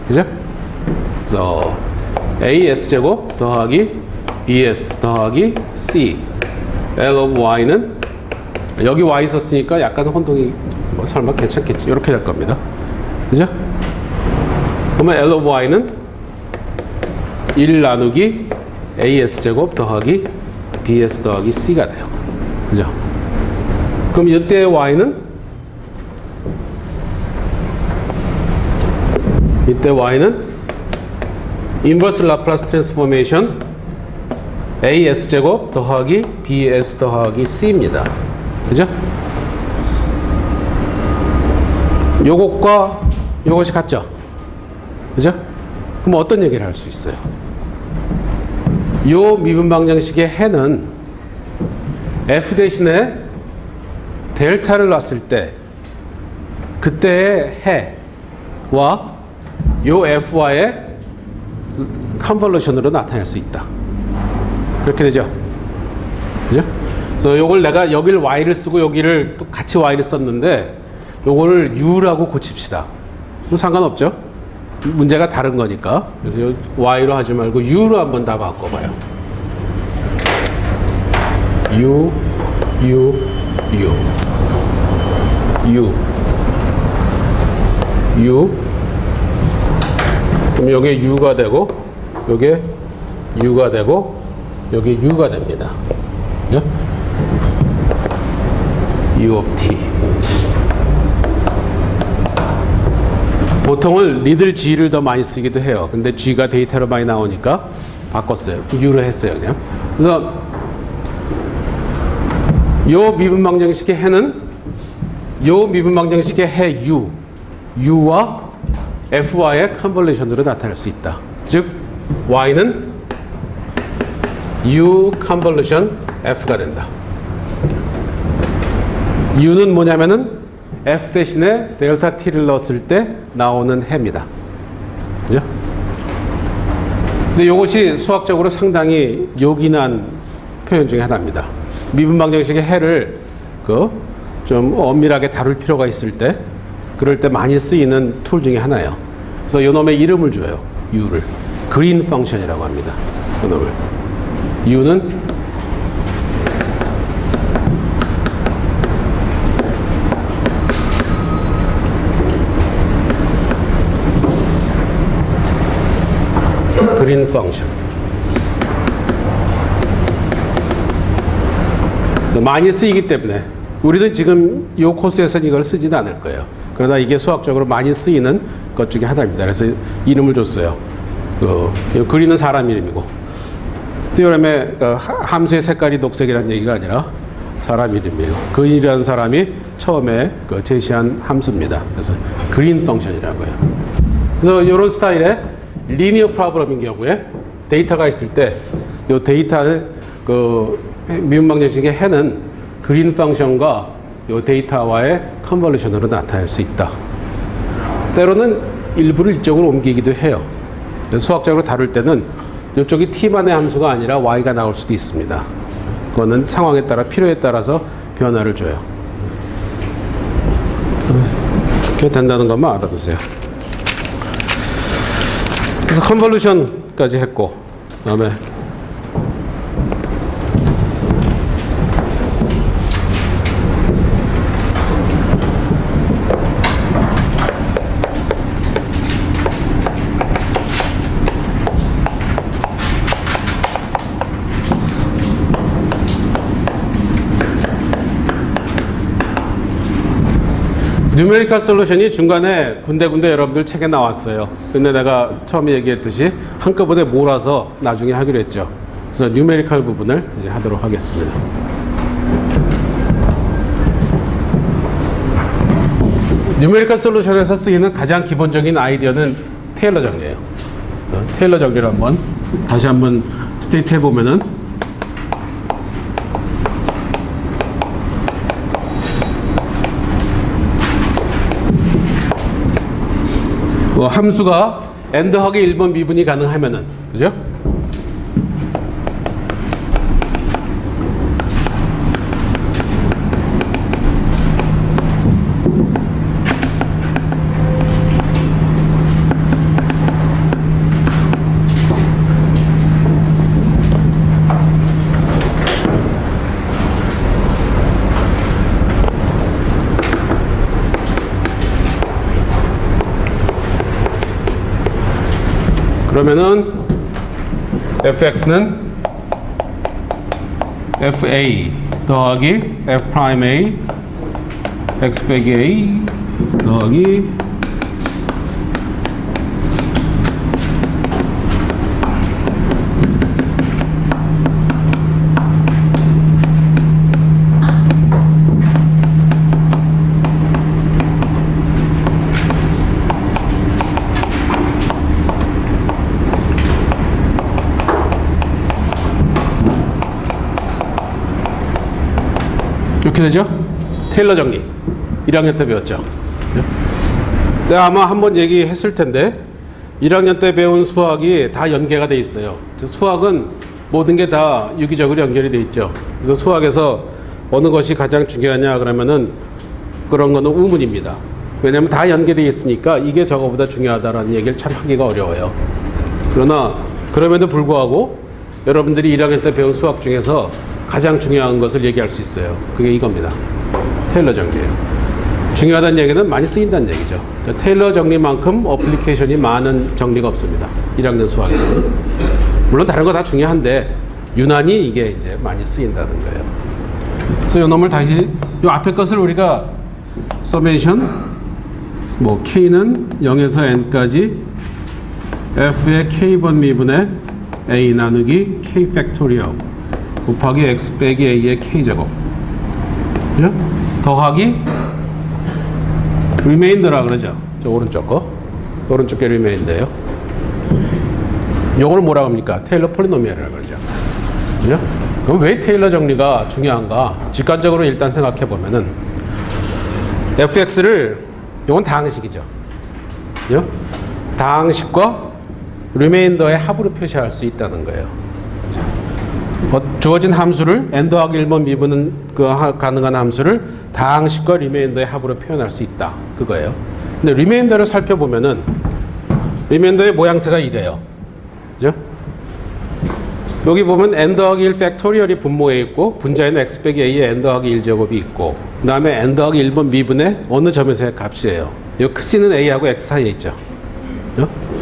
[SPEAKER 1] 그죠? 그래서 AS제곱 더하기 BS 더하기 C L of Y는 여기 Y 있었으니까 약간 혼동이 뭐 설마 괜찮겠지 이렇게 될 겁니다. 그죠? 그러면 L of Y는 1 나누기 AS제곱 더하기 BS 더하기 C가 돼요. 그죠? 그럼 이때의 Y는 이때 Y는 인버스 라플라스 트랜스포메이션 AS제곱 더하기 BS 더하기 C입니다. 그죠? 요것과 요것이 같죠? 그죠? 그럼 어떤 얘기를 할 수 있어요? 요 미분 방정식의 해는 F 대신에 델타를 놨을 때 그때의 해와 요 F와의 컨볼루션으로 나타낼 수 있다. 그렇게 되죠? 그죠? 그래서 요걸 내가 여길 Y를 쓰고 여기를 또 같이 Y를 썼는데 요거를 U라고 고칩시다. 뭐 상관없죠? 문제가 다른 거니까. 그래서 요 Y로 하지 말고 U로 한번 다 바꿔봐요. U, U, U, U, U. 그럼 여기에 U가 되고, 여기에 U가 되고, 여기 U가 됩니다. 그죠? U of T. 보통은 리들 G를 더 많이 쓰기도 해요. 근데 G가 데이터로 많이 나오니까 바꿨어요. U로 했어요, 그냥. 그래서 요 미분 방정식의 해는 요 미분 방정식의 해 U, U와 F와의 컨볼루션으로 나타낼 수 있다. 즉 Y는 U 컨볼루션 F가 된다. u는 뭐냐면은 f 대신에 델타 t를 넣었을 때 나오는 해입니다. 그죠? 근데 이것이 수학적으로 상당히 요긴한 표현 중에 하나입니다. 미분 방정식의 해를 좀 엄밀하게 다룰 필요가 있을 때, 그럴 때 많이 쓰이는 툴 중에 하나예요. 그래서 이놈의 이름을 줘요. u를. 그린 펑션이라고 합니다. 이놈을. u는 그린 펑션. 많이 쓰이기 때문에 우리는 지금 이 코스에서는 이걸 쓰지는 않을 거예요. 그러나 이게 수학적으로 많이 쓰이는 것 중에 하나입니다. 그래서 이름을 줬어요. 그리는 사람 이름이고, 티오렘의 함수의 색깔이 녹색이라는 얘기가 아니라 사람 이름이에요. 그린이라는 사람이 처음에 제시한 함수입니다. 그래서 그린 펑션이라고 해요. 그래서 이런 스타일의 리니어 프로블럼인 경우에 데이터가 있을 때 이 데이터의 미분 방정식의 해는 그린 펑션과 이 데이터와의 컨볼루션으로 나타날 수 있다. 때로는 일부를 이쪽으로 옮기기도 해요. 수학적으로 다룰 때는 이쪽이 t만의 함수가 아니라 y가 나올 수도 있습니다. 그거는 상황에 따라, 필요에 따라서 변화를 줘요. 이렇게 된다는 것만 알아두세요. 그래서 컨볼루션까지 했고, 그다음에 뉴메리컬 솔루션이 중간에 군데군데 여러분들 책에 나왔어요. 근데 내가 처음에 얘기했듯이 한꺼번에 몰아서 나중에 하기로 했죠. 그래서 뉴메리컬 부분을 이제 하도록 하겠습니다. 뉴메리컬 솔루션에서 쓰이는 가장 기본적인 아이디어는 테일러 정리예요. 테일러 정리를 다시 한번 스테이트 해보면은, 함수가 n 더하기 1번 미분이 가능하면은, 그죠? 그러면은 fx는 fa 더하기 f 프라임 a x 빼기 a 더하기 이렇게 되죠? 테일러 정리. 1학년 때 배웠죠? 내가 아마 한번 얘기했을 텐데 1학년 때 배운 수학이 다 연계가 돼 있어요. 수학은 모든 게 다 유기적으로 연결이 돼 있죠. 그래서 수학에서 어느 것이 가장 중요하냐 그러면은 그런 거는 우문입니다. 왜냐하면 다 연계되어 있으니까 이게 저거보다 중요하다라는 얘기를 참 하기가 어려워요. 그러나 그럼에도 불구하고 여러분들이 1학년 때 배운 수학 중에서 가장 중요한 것을 얘기할 수 있어요. 그게 이겁니다. 테일러 정리예요. 중요하다는 얘기는 많이 쓰인다는 얘기죠. 그러니까 테일러 정리만큼 어플리케이션이 많은 정리가 없습니다. 1학년 수학에서는. 물론 다른 거 다 중요한데 유난히 이게 이제 많이 쓰인다는 거예요. 그래서 이 놈을 다시 이 앞에 것을 우리가 서메이션 k는 0에서 n까지 f의 k번 미분의 a 나누기 k 팩토리얼 곱하기 x 빼기 a의 k제곱, 그죠? 더하기 리메인더라 그러죠. 저 오른쪽 거, 오른쪽 게 리메인더예요. 요거는 뭐라고 합니까? 테일러 폴리노미얼이라고 그러죠. 그죠? 그럼 왜 테일러 정리가 중요한가? 직관적으로 일단 생각해 보면은 fx를 이건 다항식이죠. 그죠? 다항식과 리메인더의 합으로 표시할 수 있다는 거예요. 주어진 함수를 n 더하기 1번 미분은 가능한 함수를 다항식과 리메인더의 합으로 표현할 수 있다. 그거예요. 근데 리메인더를 살펴보면은 리메인더의 모양새가 이래요. 그죠? 여기 보면 n 더하기 1 팩토리얼이 분모에 있고 분자에는 x 빼기 a의 n 더하기 1제곱이 있고 그 다음에 n 더하기 1번 미분의 어느 점에서의 값이에요. 이 c는 a하고 x 사이에 있죠.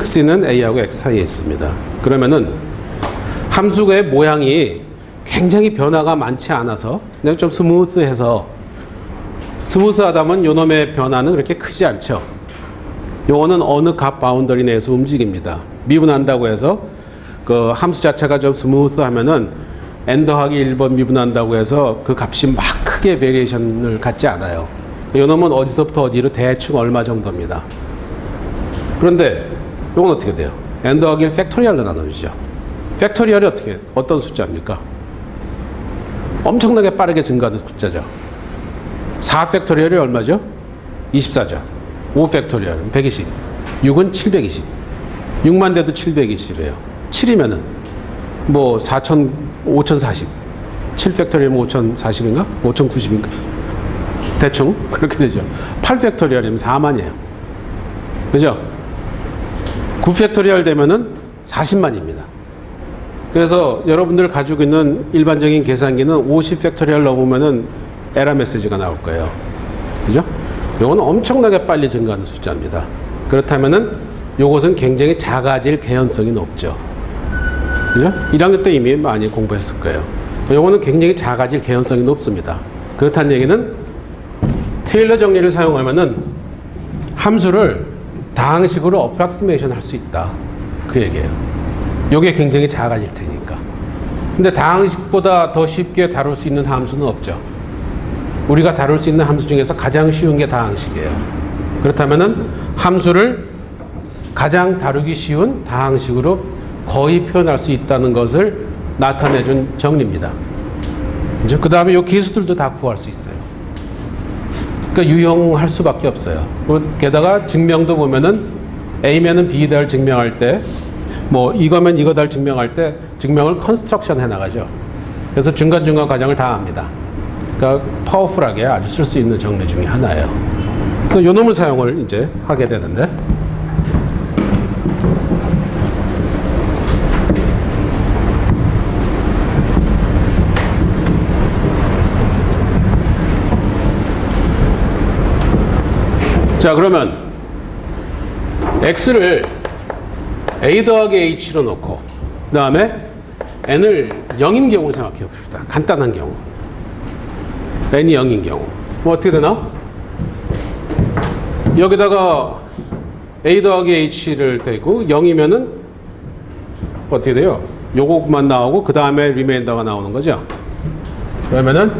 [SPEAKER 1] c는 a하고 x 사이에 있습니다. 그러면은 함수의 모양이 굉장히 변화가 많지 않아서 그냥 좀 스무스해서 스무스하다면 요놈의 변화는 그렇게 크지 않죠. 요거는 어느 값 바운더리 내에서 움직입니다. 미분한다고 해서 그 함수 자체가 좀 스무스하면은 n 더하기 1번 미분한다고 해서 그 값이 막 크게 베리에이션을 갖지 않아요. 요놈은 어디서부터 어디로 대충 얼마 정도입니다. 그런데 요건 어떻게 돼요? n 더하기 1 팩토리얼로 나눠주죠. 팩토리얼이 어떤 숫자입니까? 엄청나게 빠르게 증가하는 숫자죠. 4 팩토리얼이 얼마죠? 24죠. 5 팩토리얼은 120. 6은 720. 6만 돼도 720이에요. 7이면은 뭐 5040. 7 팩토리얼이면 5040인가? 5090인가? 대충 그렇게 되죠. 8 팩토리얼이면 4만이에요. 그죠? 9 팩토리얼 되면은 40만입니다. 그래서 여러분들 가지고 있는 일반적인 계산기는 50 팩토리얼 넘으면은 에러 메시지가 나올 거예요. 그죠? 요건 엄청나게 빨리 증가하는 숫자입니다. 그렇다면은 요것은 굉장히 작아질 개연성이 높죠. 그죠? 1학년 때 이미 많이 공부했을 거예요. 요거는 굉장히 작아질 개연성이 높습니다. 그렇다는 얘기는 테일러 정리를 사용하면은 함수를 다항식으로 어프락시메이션 할 수 있다. 그 얘기예요. 요게 굉장히 작아질 테니까. 근데 다항식보다 더 쉽게 다룰 수 있는 함수는 없죠. 우리가 다룰 수 있는 함수 중에서 가장 쉬운 게 다항식이에요. 그렇다면은 함수를 가장 다루기 쉬운 다항식으로 거의 표현할 수 있다는 것을 나타내준 정리입니다. 그죠? 그 다음에 이 기수들도 다 구할 수 있어요. 그러니까 유용할 수밖에 없어요. 게다가 증명도 보면은 A면은 B를 증명할 때, 뭐 이거면 이거다를 증명할 때 증명을 컨스트럭션 해 나가죠. 그래서 중간중간 과정을 다 합니다. 그러니까 파워풀하게 아주 쓸 수 있는 정리 중에 하나예요. 그래서 요 놈을 사용을 이제 하게 되는데, 자, 그러면 x를 a 더하기 h로 놓고 그 다음에 n을 0인 경우 생각해 봅시다. 간단한 경우. n이 0인 경우 뭐 어떻게 되나? 여기다가 a 더하기 h를 대고 0이면은 어떻게 돼요? 요거만 나오고 그 다음에 리메인더가 나오는 거죠. 그러면은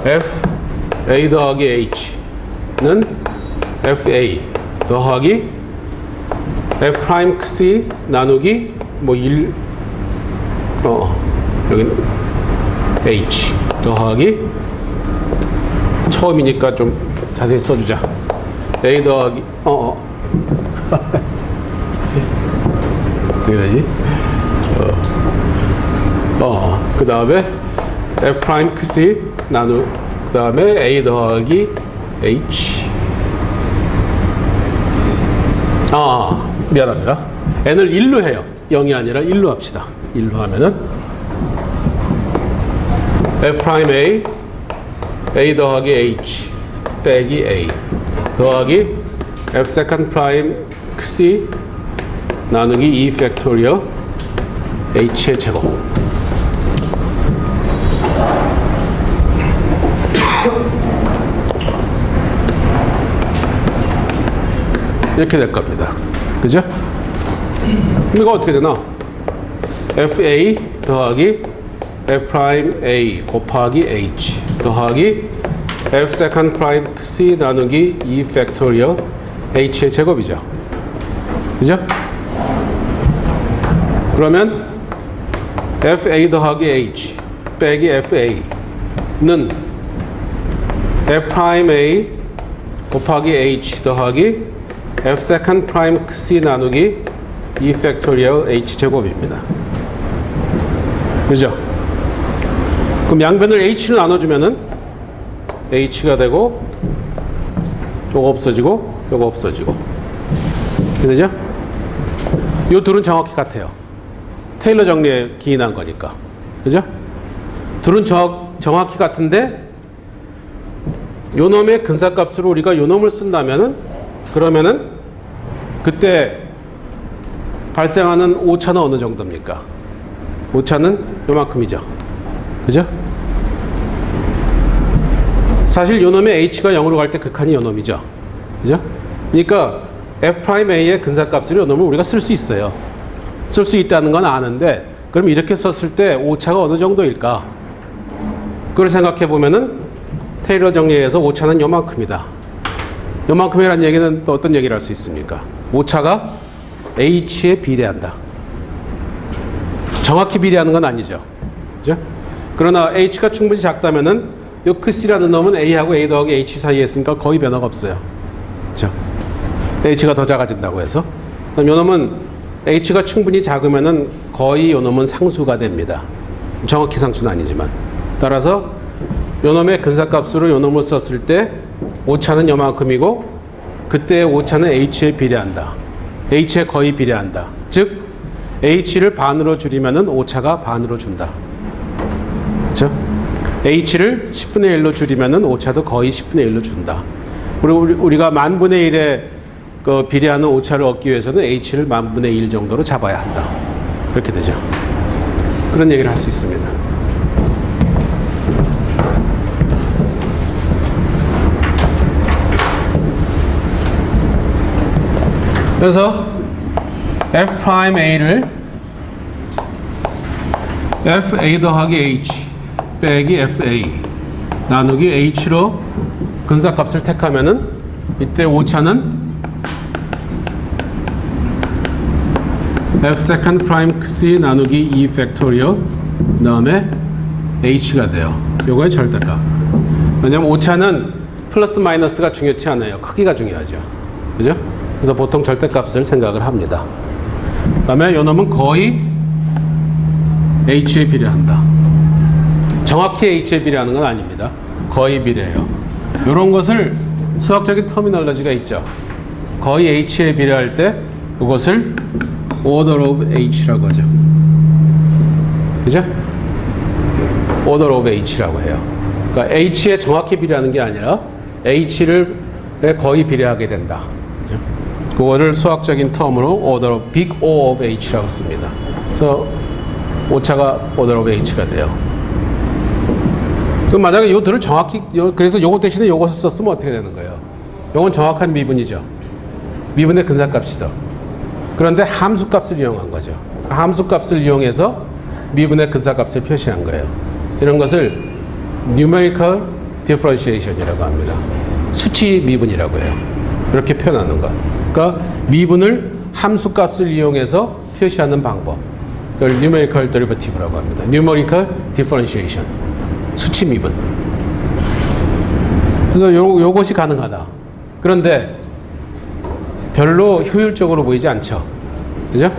[SPEAKER 1] f a 더하기 h는 fa 더하기 f'c 나누기 뭐 1 여기는 h 더하기 처음이니까 좀 자세히 써주자. a 더하기 어떻게 되지? 그 다음에 f'c 나누 그 다음에 a 더하기 h 미안합니다. n을 1로 해요. 0이 아니라 1로 합시다. 1로 하면은 f'A a 더하기 h 빼기 a 더하기 f'C 나누기 2 팩토리얼 h의 제곱. 이렇게 될 겁니다. 그죠? 이거 어떻게 되나? fa 더하기 f'A 곱하기 h 더하기 f'C 나누기 2 팩토리얼 h의 제곱이죠. 그죠? 그러면 fa 더하기 h 빼기 fa는 f'A 곱하기 h 더하기 f 세컨드 프라임 c 나누기 e 팩토리얼 h 제곱입니다. 그죠? 그럼 양변을 h로 나눠주면은 h가 되고 요거 없어지고 요거 없어지고 그죠? 요 둘은 정확히 같아요. 테일러 정리에 기인한 거니까. 그죠? 둘은 정확히 같은데 요 놈의 근사값으로 우리가 요 놈을 쓴다면은 그러면은 그때 발생하는 오차는 어느 정도입니까? 오차는 요만큼이죠. 그죠? 사실 요 놈의 h가 0으로 갈 때 극한이 요 놈이죠. 그죠? 그러니까 f'a의 근사값으로 요 놈을 우리가 쓸 수 있어요. 쓸 수 있다는 건 아는데 그럼 이렇게 썼을 때 오차가 어느 정도일까? 그걸 생각해 보면은 테일러 정리에 의해서 오차는 요만큼이다. 요만큼이라는 얘기는 또 어떤 얘기를 할 수 있습니까? 오차가 h에 비례한다. 정확히 비례하는 건 아니죠. 그죠? 그러나 h가 충분히 작다면은 요 c라는 놈은 a하고 a 더하기 h 사이에 있으니까 거의 변화가 없어요. 그죠? h가 더 작아진다고 해서. 그럼 요 놈은 h가 충분히 작으면은 거의 요 놈은 상수가 됩니다. 정확히 상수는 아니지만. 따라서 요 놈의 근사값으로 요 놈을 썼을 때 오차는 요만큼이고 그때의 오차는 h에 비례한다. h에 거의 비례한다. 즉 h를 반으로 줄이면은 오차가 반으로 준다. 그렇죠? h를 10분의 1로 줄이면은 오차도 거의 10분의 1로 준다. 우리가 만분의 1에 그 비례하는 오차를 얻기 위해서는 h를 만분의 1 정도로 잡아야 한다. 그렇게 되죠. 그런 얘기를 할 수 있습니다. 그래서 f'a를 fa 더하기 h 빼기 fa 나누기 h로 근사값을 택하면은 이때 오차는 f 세컨드 프라임 c 나누기 e 팩토리얼 그다음에 h가 돼요. 요거의 절대값. 왜냐면 오차는 플러스 마이너스가 중요치 않아요. 크기가 중요하죠. 그죠? 그래서 보통 절대값을 생각을 합니다. 그 다음에 요 놈은 거의 h에 비례한다. 정확히 h에 비례하는 건 아닙니다. 거의 비례해요. 이런 것을 수학적인 터미널러지가 있죠. 거의 h에 비례할 때 이것을 order of h라고 하죠. 그죠? order of h라고 해요. 그러니까 h에 정확히 비례하는 게 아니라 h를 거의 비례하게 된다. 그죠? 그거를 수학적인 텀으로 order of big O of h라고 씁니다. 그래서 오차가 order of h가 돼요. 그럼 만약에 요 둘을 정확히 그래서 요거 대신에 요것을 썼으면 어떻게 되는 거예요? 요건 정확한 미분이죠. 미분의 근사값이다. 그런데 함수값을 이용한 거죠. 함수값을 이용해서 미분의 근사값을 표시한 거예요. 이런 것을 numerical differentiation이라고 합니다. 수치 미분이라고 해요. 이렇게 표현하는 것. 그러니까 미분을 함수값을 이용해서 표시하는 방법. 이걸 numerical derivative라고 합니다. numerical differentiation. 수치 미분. 그래서 요것이 가능하다. 그런데 별로 효율적으로 보이지 않죠. 그죠?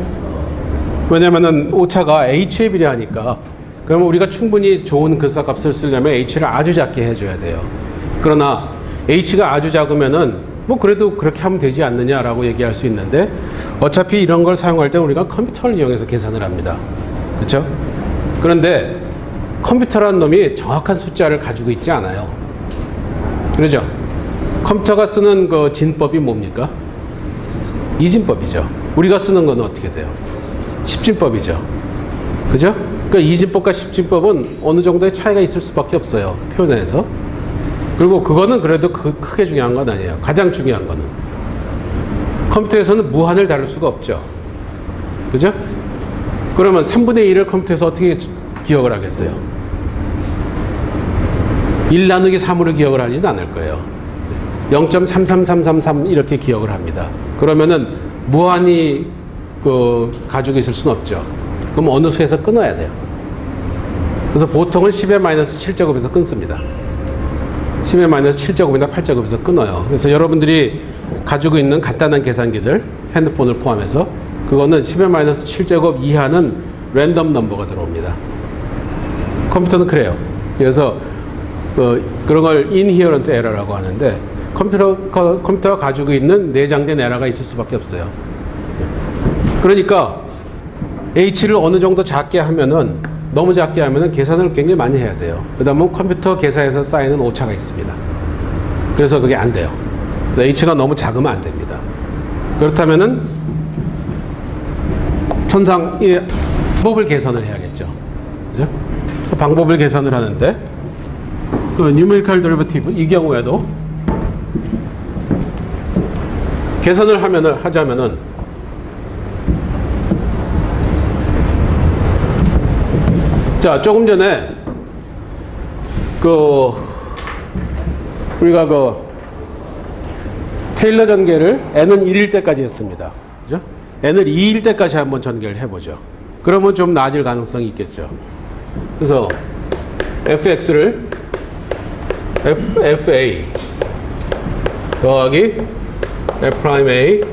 [SPEAKER 1] 왜냐면은 오차가 h에 비례하니까 그러면 우리가 충분히 좋은 근사값을 쓰려면 h를 아주 작게 해줘야 돼요. 그러나 h가 아주 작으면은 뭐 그래도 그렇게 하면 되지 않느냐라고 얘기할 수 있는데 어차피 이런 걸 사용할 때 우리가 컴퓨터를 이용해서 계산을 합니다. 그렇죠? 그런데 컴퓨터라는 놈이 정확한 숫자를 가지고 있지 않아요. 그러죠? 컴퓨터가 쓰는 그 진법이 뭡니까? 이진법이죠. 우리가 쓰는 건 어떻게 돼요? 십진법이죠. 그죠? 그러니까 이진법과 십진법은 어느 정도의 차이가 있을 수밖에 없어요. 표현에서. 그리고 그거는 그래도 크게 중요한 건 아니에요. 가장 중요한 거는 컴퓨터에서는 무한을 다룰 수가 없죠. 그죠? 그러면 3분의 1을 컴퓨터에서 어떻게 기억을 하겠어요? 1 나누기 3으로 기억을 하지는 않을 거예요. 0.33333 이렇게 기억을 합니다. 그러면은 무한히 가지고 있을 수는 없죠. 그럼 어느 수에서 끊어야 돼요. 그래서 보통은 10의 마이너스 7제곱에서 끊습니다. 10의 마이너스 7제곱이나 8제곱에서 끊어요. 그래서 여러분들이 가지고 있는 간단한 계산기들, 핸드폰을 포함해서 그거는 10의 마이너스 7제곱 이하는 랜덤 넘버가 들어옵니다. 컴퓨터는 그래요. 그래서 그런 걸 inherent error라고 하는데 컴퓨터가 가지고 있는 내장된 에러가 있을 수밖에 없어요. 그러니까 H를 어느 정도 작게 하면은 너무 작게 하면은 계산을 굉장히 많이 해야 돼요. 그러다 보면 컴퓨터 계산에서 쌓이는 오차가 있습니다. 그래서 그게 안 돼요. 그래서 H가 너무 작으면 안 됩니다. 그렇다면은 천상 이 방법을 개선을 해야겠죠. 그죠? 방법을 개선을 하는데 그 numerical derivative 이 경우에도 개선을 하자면은 자, 조금 전에 우리가 테일러 전개를 n은 1일 때까지 했습니다. 그죠? n을 2일 때까지 한번 전개를 해보죠. 그러면 좀 나아질 가능성이 있겠죠. 그래서 fx를 fa 더하기 f'A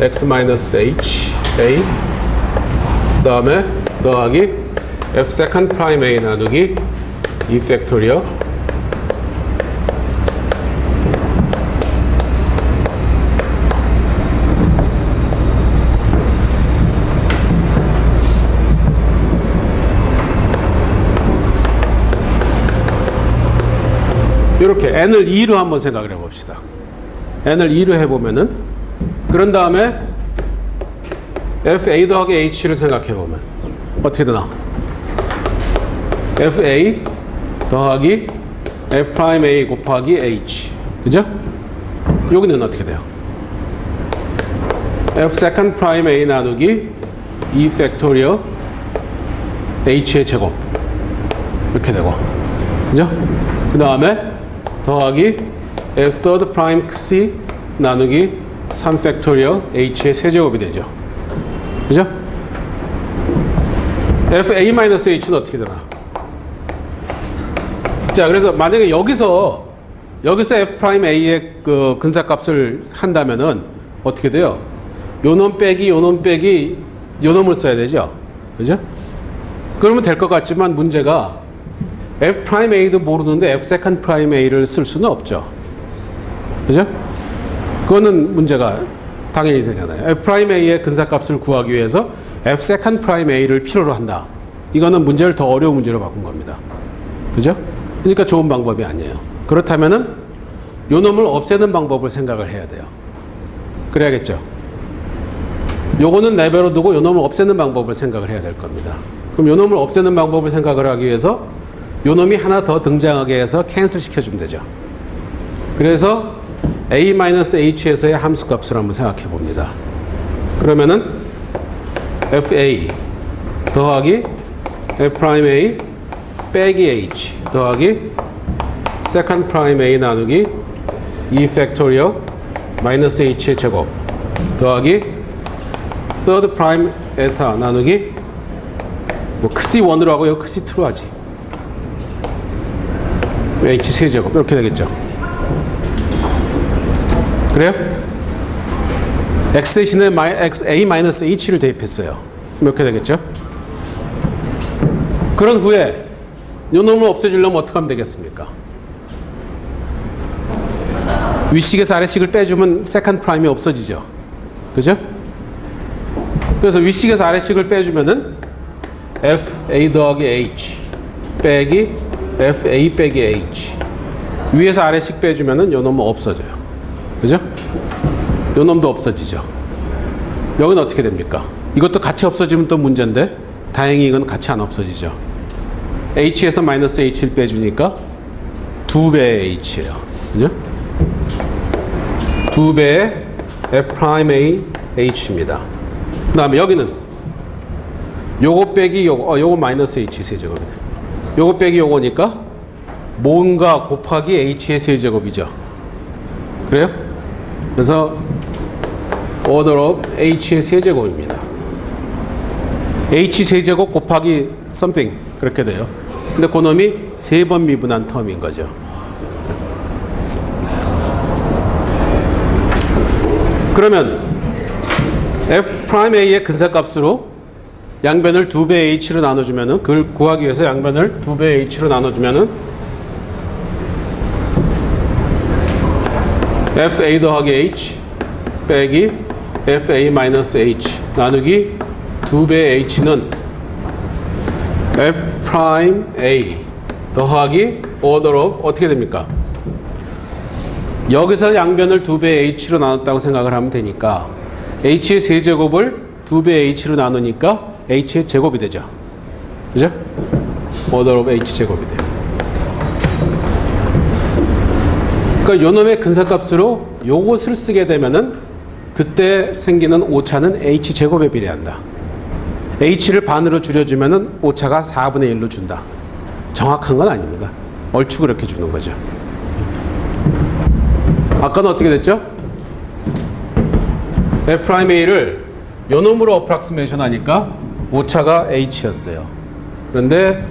[SPEAKER 1] x 마이너스 h a 그 다음에 더하기 f second prime a 나누기 e 팩토리얼 이렇게 n을 2로 한번 생각을 해봅시다. n을 2로 해보면은 그런 다음에 fa 더하기 h를 생각해보면 어떻게 되나? fa 더하기 f'A 곱하기 h 그죠? 여기는 어떻게 돼요? f second prime a 나누기 e 팩토리얼 h의 제곱 이렇게 되고 그죠? 그 다음에 더하기 f third prime c 나누기 3 팩토리얼 h의 세제곱이 되죠. 그죠? fa-h는 어떻게 되나? 자, 그래서 만약에 여기서 f'A의 그 근사값을 한다면은 어떻게 돼요? 요놈 빼기 요놈을 써야 되죠. 그죠? 그러면 될 것 같지만 문제가 f'A도 모르는데 f second prime a를 쓸 수는 없죠. 그죠? 그거는 문제가 당연히 되잖아요. f'A의 근사값을 구하기 위해서 f second prime a를 필요로 한다. 이거는 문제를 더 어려운 문제로 바꾼 겁니다. 그죠? 그러니까 좋은 방법이 아니에요. 그렇다면은 요 놈을 없애는 방법을 생각을 해야 돼요. 그래야겠죠. 요거는 내버려 두고 요 놈을 없애는 방법을 생각을 해야 될 겁니다. 그럼 요 놈을 없애는 방법을 생각을 하기 위해서 요 놈이 하나 더 등장하게 해서 캔슬 시켜주면 되죠. 그래서 a-h에서의 함수값을 한번 생각해 봅니다. 그러면은 fa 더하기 f'A 빼기 h 더하기 second prime a 나누기 e 팩토리얼 마이너스 h의 제곱 더하기 third prime 에타 나누기 뭐 c1으로 하고요, c2로 하지. h 세제곱 이렇게 되겠죠. 그래요? x 대신에 a-h를 대입했어요. 이렇게 되겠죠. 그런 후에 요 놈을 없애주려면 어떻게 하면 되겠습니까? 윗식에서 아래식을 빼주면 세컨드 프라임이 없어지죠. 그죠? 그래서 윗식에서 아래식을 빼주면은 fa 더하기 h 빼기 fa 빼기 h 위에서 아래식 빼주면은 요 놈은 없어져요. 그죠? 요 놈도 없어지죠. 여기는 어떻게 됩니까? 이것도 같이 없어지면 또 문제인데 다행히 이건 같이 안 없어지죠. h에서 마이너스 h를 빼주니까 2배의 h예요. 그죠? 2배의 f'A h입니다. 그 다음에 여기는 요거 빼기 요거 마이너스 h 세제곱이네. 요거 빼기 요거니까 뭔가 곱하기 h의 세제곱이죠. 그래요? 그래서 order of h의 세제곱입니다. h 세제곱 곱하기 something 그렇게 돼요. 근데 그놈이 3번 미분한 텀인 거죠. 그러면 f'A의 근사값으로 양변을 2배 h로 나눠주면은, 그걸 구하기 위해서 양변을 2배 h로 나눠주면은 fa 더하기 h 빼기 fa 마이너스 h 나누기 2배 h는 f'A 더하기 order of 어떻게 됩니까? 여기서 양변을 2배 h로 나눴다고 생각을 하면 되니까 h의 세제곱을 2배 h로 나누니까 h의 제곱이 되죠. 그죠? order of h 제곱이 돼요. 그러니까 요놈의 근사값으로 요것을 쓰게 되면은 그때 생기는 오차는 h 제곱에 비례한다. h를 반으로 줄여주면은 오차가 4분의 1로 준다. 정확한 건 아닙니다. 얼추 그렇게 주는 거죠. 아까는 어떻게 됐죠? f'A를 요놈으로 어프락시메이션 하니까 오차가 h였어요. 그런데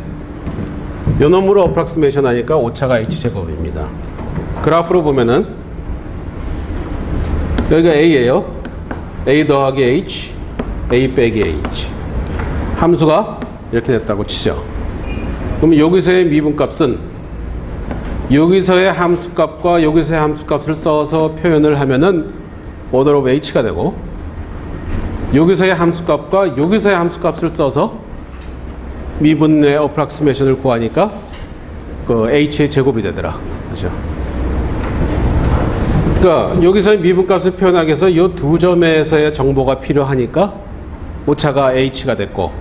[SPEAKER 1] 요놈으로 어프락시메이션 하니까 오차가 h제곱입니다. 그래프로 보면은 여기가 a예요. a 더하기 h, a 빼기 h. 함수가 이렇게 됐다고 치죠. 그럼 여기서의 미분값은 여기서의 함수값과 여기서의 함수값을 써서 표현을 하면은 order of h가 되고, 여기서의 함수값과 여기서의 함수값을 써서 미분의 어프락시메이션을 구하니까 그 h의 제곱이 되더라. 그죠? 그러니까 여기서의 미분값을 표현하기 위해서 이 두 점에서의 정보가 필요하니까 오차가 h가 됐고,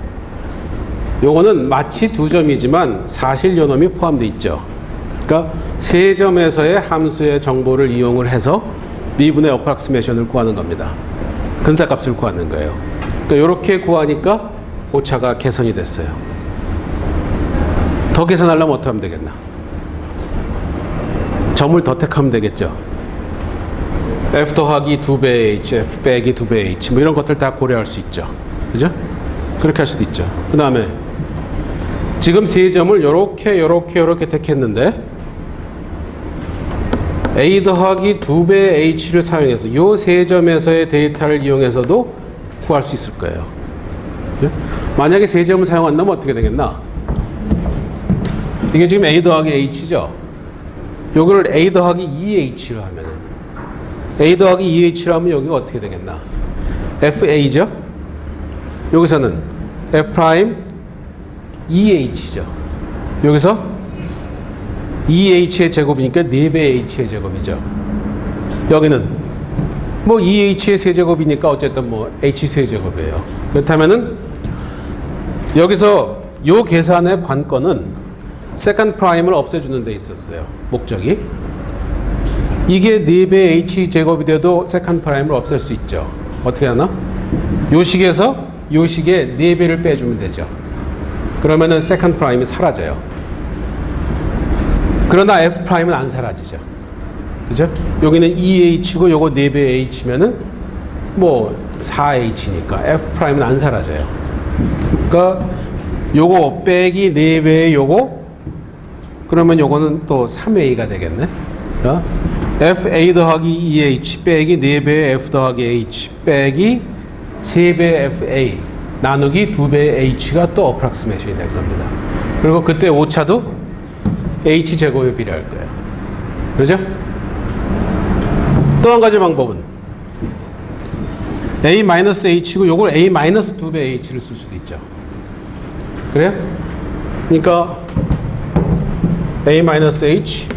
[SPEAKER 1] 요거는 마치 두 점이지만 사실 요놈이 포함되어 있죠. 그러니까 세 점에서의 함수의 정보를 이용을 해서 미분의 어프락시메이션을 구하는 겁니다. 근사값을 구하는 거예요. 그러니까 이렇게 구하니까 오차가 개선이 됐어요. 더 계산하려면 어떻게 하면 되겠나? 점을 더 택하면 되겠죠. f 더하기 2배 h, f 빼기 2배 h 뭐 이런 것들 다 고려할 수 있죠. 그죠? 그렇게 할 수도 있죠. 그 다음에 지금 세 점을 요렇게 택했는데 a 더하기 2배 h를 사용해서 요 세 점에서의 데이터를 이용해서도 구할 수 있을 거예요. 그죠? 만약에 세 점을 사용한다면 어떻게 되겠나? 이게 지금 a 더하기 h죠. 요거를 a 더하기 2h로 하면은 a 더하기 2h로 하면 여기가 어떻게 되겠나? fa죠. 여기서는 f' 2h죠. 여기서 2h의 제곱이니까 4배 h의 제곱이죠. 여기는 뭐 2h의 세제곱이니까 어쨌든 뭐 h 세제곱이에요. 그렇다면은 여기서 요 계산의 관건은 세컨드 프라임을 없애주는 데 있었어요. 목적이. 이게 4배 h 제곱이 돼도 세컨드 프라임을 없앨 수 있죠. 어떻게 하나? 요 식에서 요 식에 4배를 빼주면 되죠. 그러면은 세컨드 프라임이 사라져요. 그러나 f 프라임은 안 사라지죠. 그죠? 여기는 2h고 요거 4배 h면은 뭐 4h니까 f 프라임은 안 사라져요. 그러니까 요거 빼기 4배의 요거 그러면 요거는 또 3a가 되겠네. 그러니까 fa 더하기 2h 빼기 4배의 f 더하기 h 빼기 3배 fa 나누기 2배 h가 또 어프락시메이션이 될 겁니다. 그리고 그때 오차도 h 제곱에 비례할 거예요. 그렇죠? 또 한 가지 방법은 a-h고 요걸 a-2배 h를 쓸 수도 있죠. 그래요? 그러니까 a-h,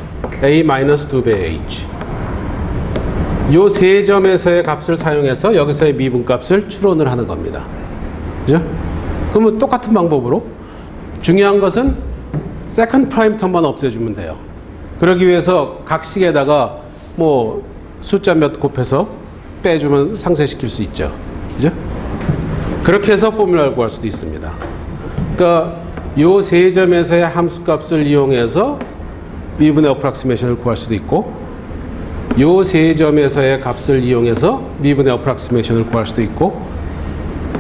[SPEAKER 1] a-2배 h 요 세 점에서의 값을 사용해서 여기서의 미분값을 추론을 하는 겁니다. 그죠? 그러면 똑같은 방법으로 중요한 것은 세컨드 프라임 텀만 없애주면 돼요. 그러기 위해서 각 식에다가 뭐 숫자 몇 곱해서 빼주면 상쇄시킬 수 있죠. 그죠? 그렇게 해서 포뮬라를 구할 수도 있습니다. 그러니까 요 세 점에서의 함수값을 이용해서 미분의 어프락시메이션을 구할 수도 있고 요 세 점에서의 값을 이용해서 미분의 어프락시메이션을 구할 수도 있고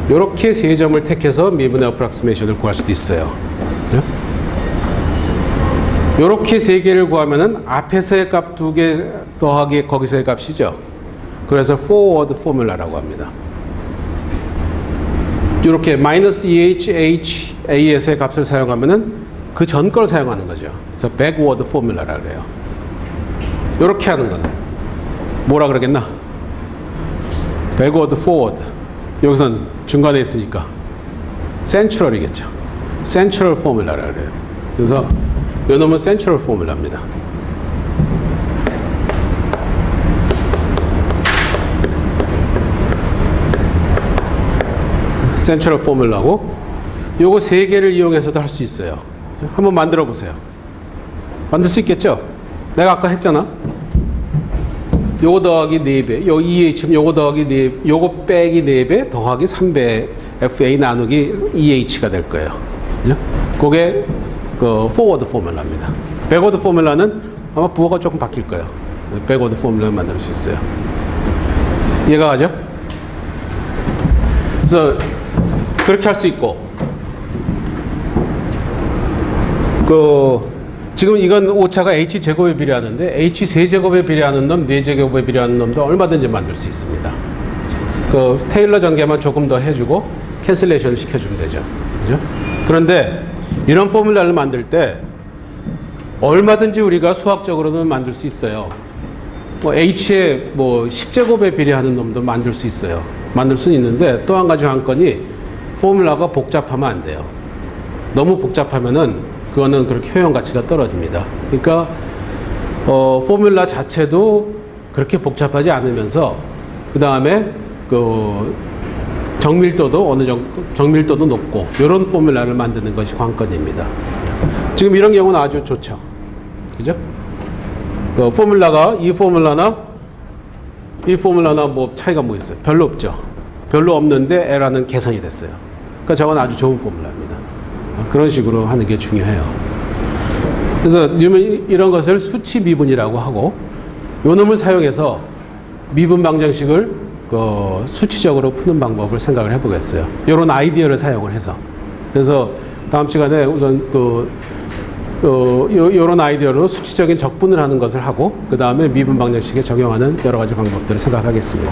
[SPEAKER 1] 요렇게 세 점을 택해서 미분의 어프락시메이션을 구할 수도 있어요. 그죠? 요렇게 세 개를 구하면은 앞에서의 값 2개 더하기 거기서의 값이죠. 그래서 forward 포뮬라라고 합니다. 이렇게 마이너스 EHAS의 값을 사용하면은 그 전 걸 사용하는 거죠. 그래서 backward 포뮬라라고 그래요. 이렇게 하는 거는 뭐라 그러겠나? backward, forward. 여기선 중간에 있으니까 central이겠죠. central 포뮬라라고 그래요. 그래서 이 놈은 central 포뮬라입니다. 센트럴 포뮬라고 요거 세 개를 이용해서도 할 수 있어요. 한번 만들어 보세요. 만들 수 있겠죠? 내가 아까 했잖아. 요거 더하기 4배, 요 EH면 요거 더하기 4, 요거 빼기 4배 더하기 3배 FA 나누기 EH가 될 거예요. 그죠? 그게 그 forward 포뮬라입니다. backward 포뮬라는 아마 부호가 조금 바뀔 거예요. backward 포뮬라를 만들 수 있어요. 이해가 가죠? 그래서 그렇게 할 수 있고, 지금 이건 오차가 h 제곱에 비례하는데 h 세제곱에 비례하는 놈, 4제곱에 비례하는 놈도 얼마든지 만들 수 있습니다. 테일러 전개만 조금 더 해주고 캔슬레이션을 시켜주면 되죠. 그죠? 그런데 이런 포뮬라를 만들 때 얼마든지 우리가 수학적으로는 만들 수 있어요. h의 10제곱에 비례하는 놈도 만들 수 있어요. 만들 수는 있는데 또 한 가지 관건이 포뮬라가 복잡하면 안 돼요. 너무 복잡하면은 그거는 그렇게 효용 가치가 떨어집니다. 그러니까 포뮬라 자체도 그렇게 복잡하지 않으면서 그 다음에 정밀도도 어느 정도 정밀도도 높고 이런 포뮬라를 만드는 것이 관건입니다. 지금 이런 경우는 아주 좋죠. 그죠? 포뮬라가 이 포뮬라나 뭐 차이가 뭐 있어요? 별로 없죠. 별로 없는데 L라는 개선이 됐어요. 그러니까 저건 아주 좋은 포뮬라입니다. 그런 식으로 하는 게 중요해요. 그래서 이런 것을 수치 미분이라고 하고 요 놈을 사용해서 미분 방정식을 수치적으로 푸는 방법을 생각을 해보겠어요. 이런 아이디어를 사용을 해서. 그래서 다음 시간에 우선 이런 아이디어로 수치적인 적분을 하는 것을 하고 그 다음에 미분 방정식에 적용하는 여러 가지 방법들을 생각하겠습니다.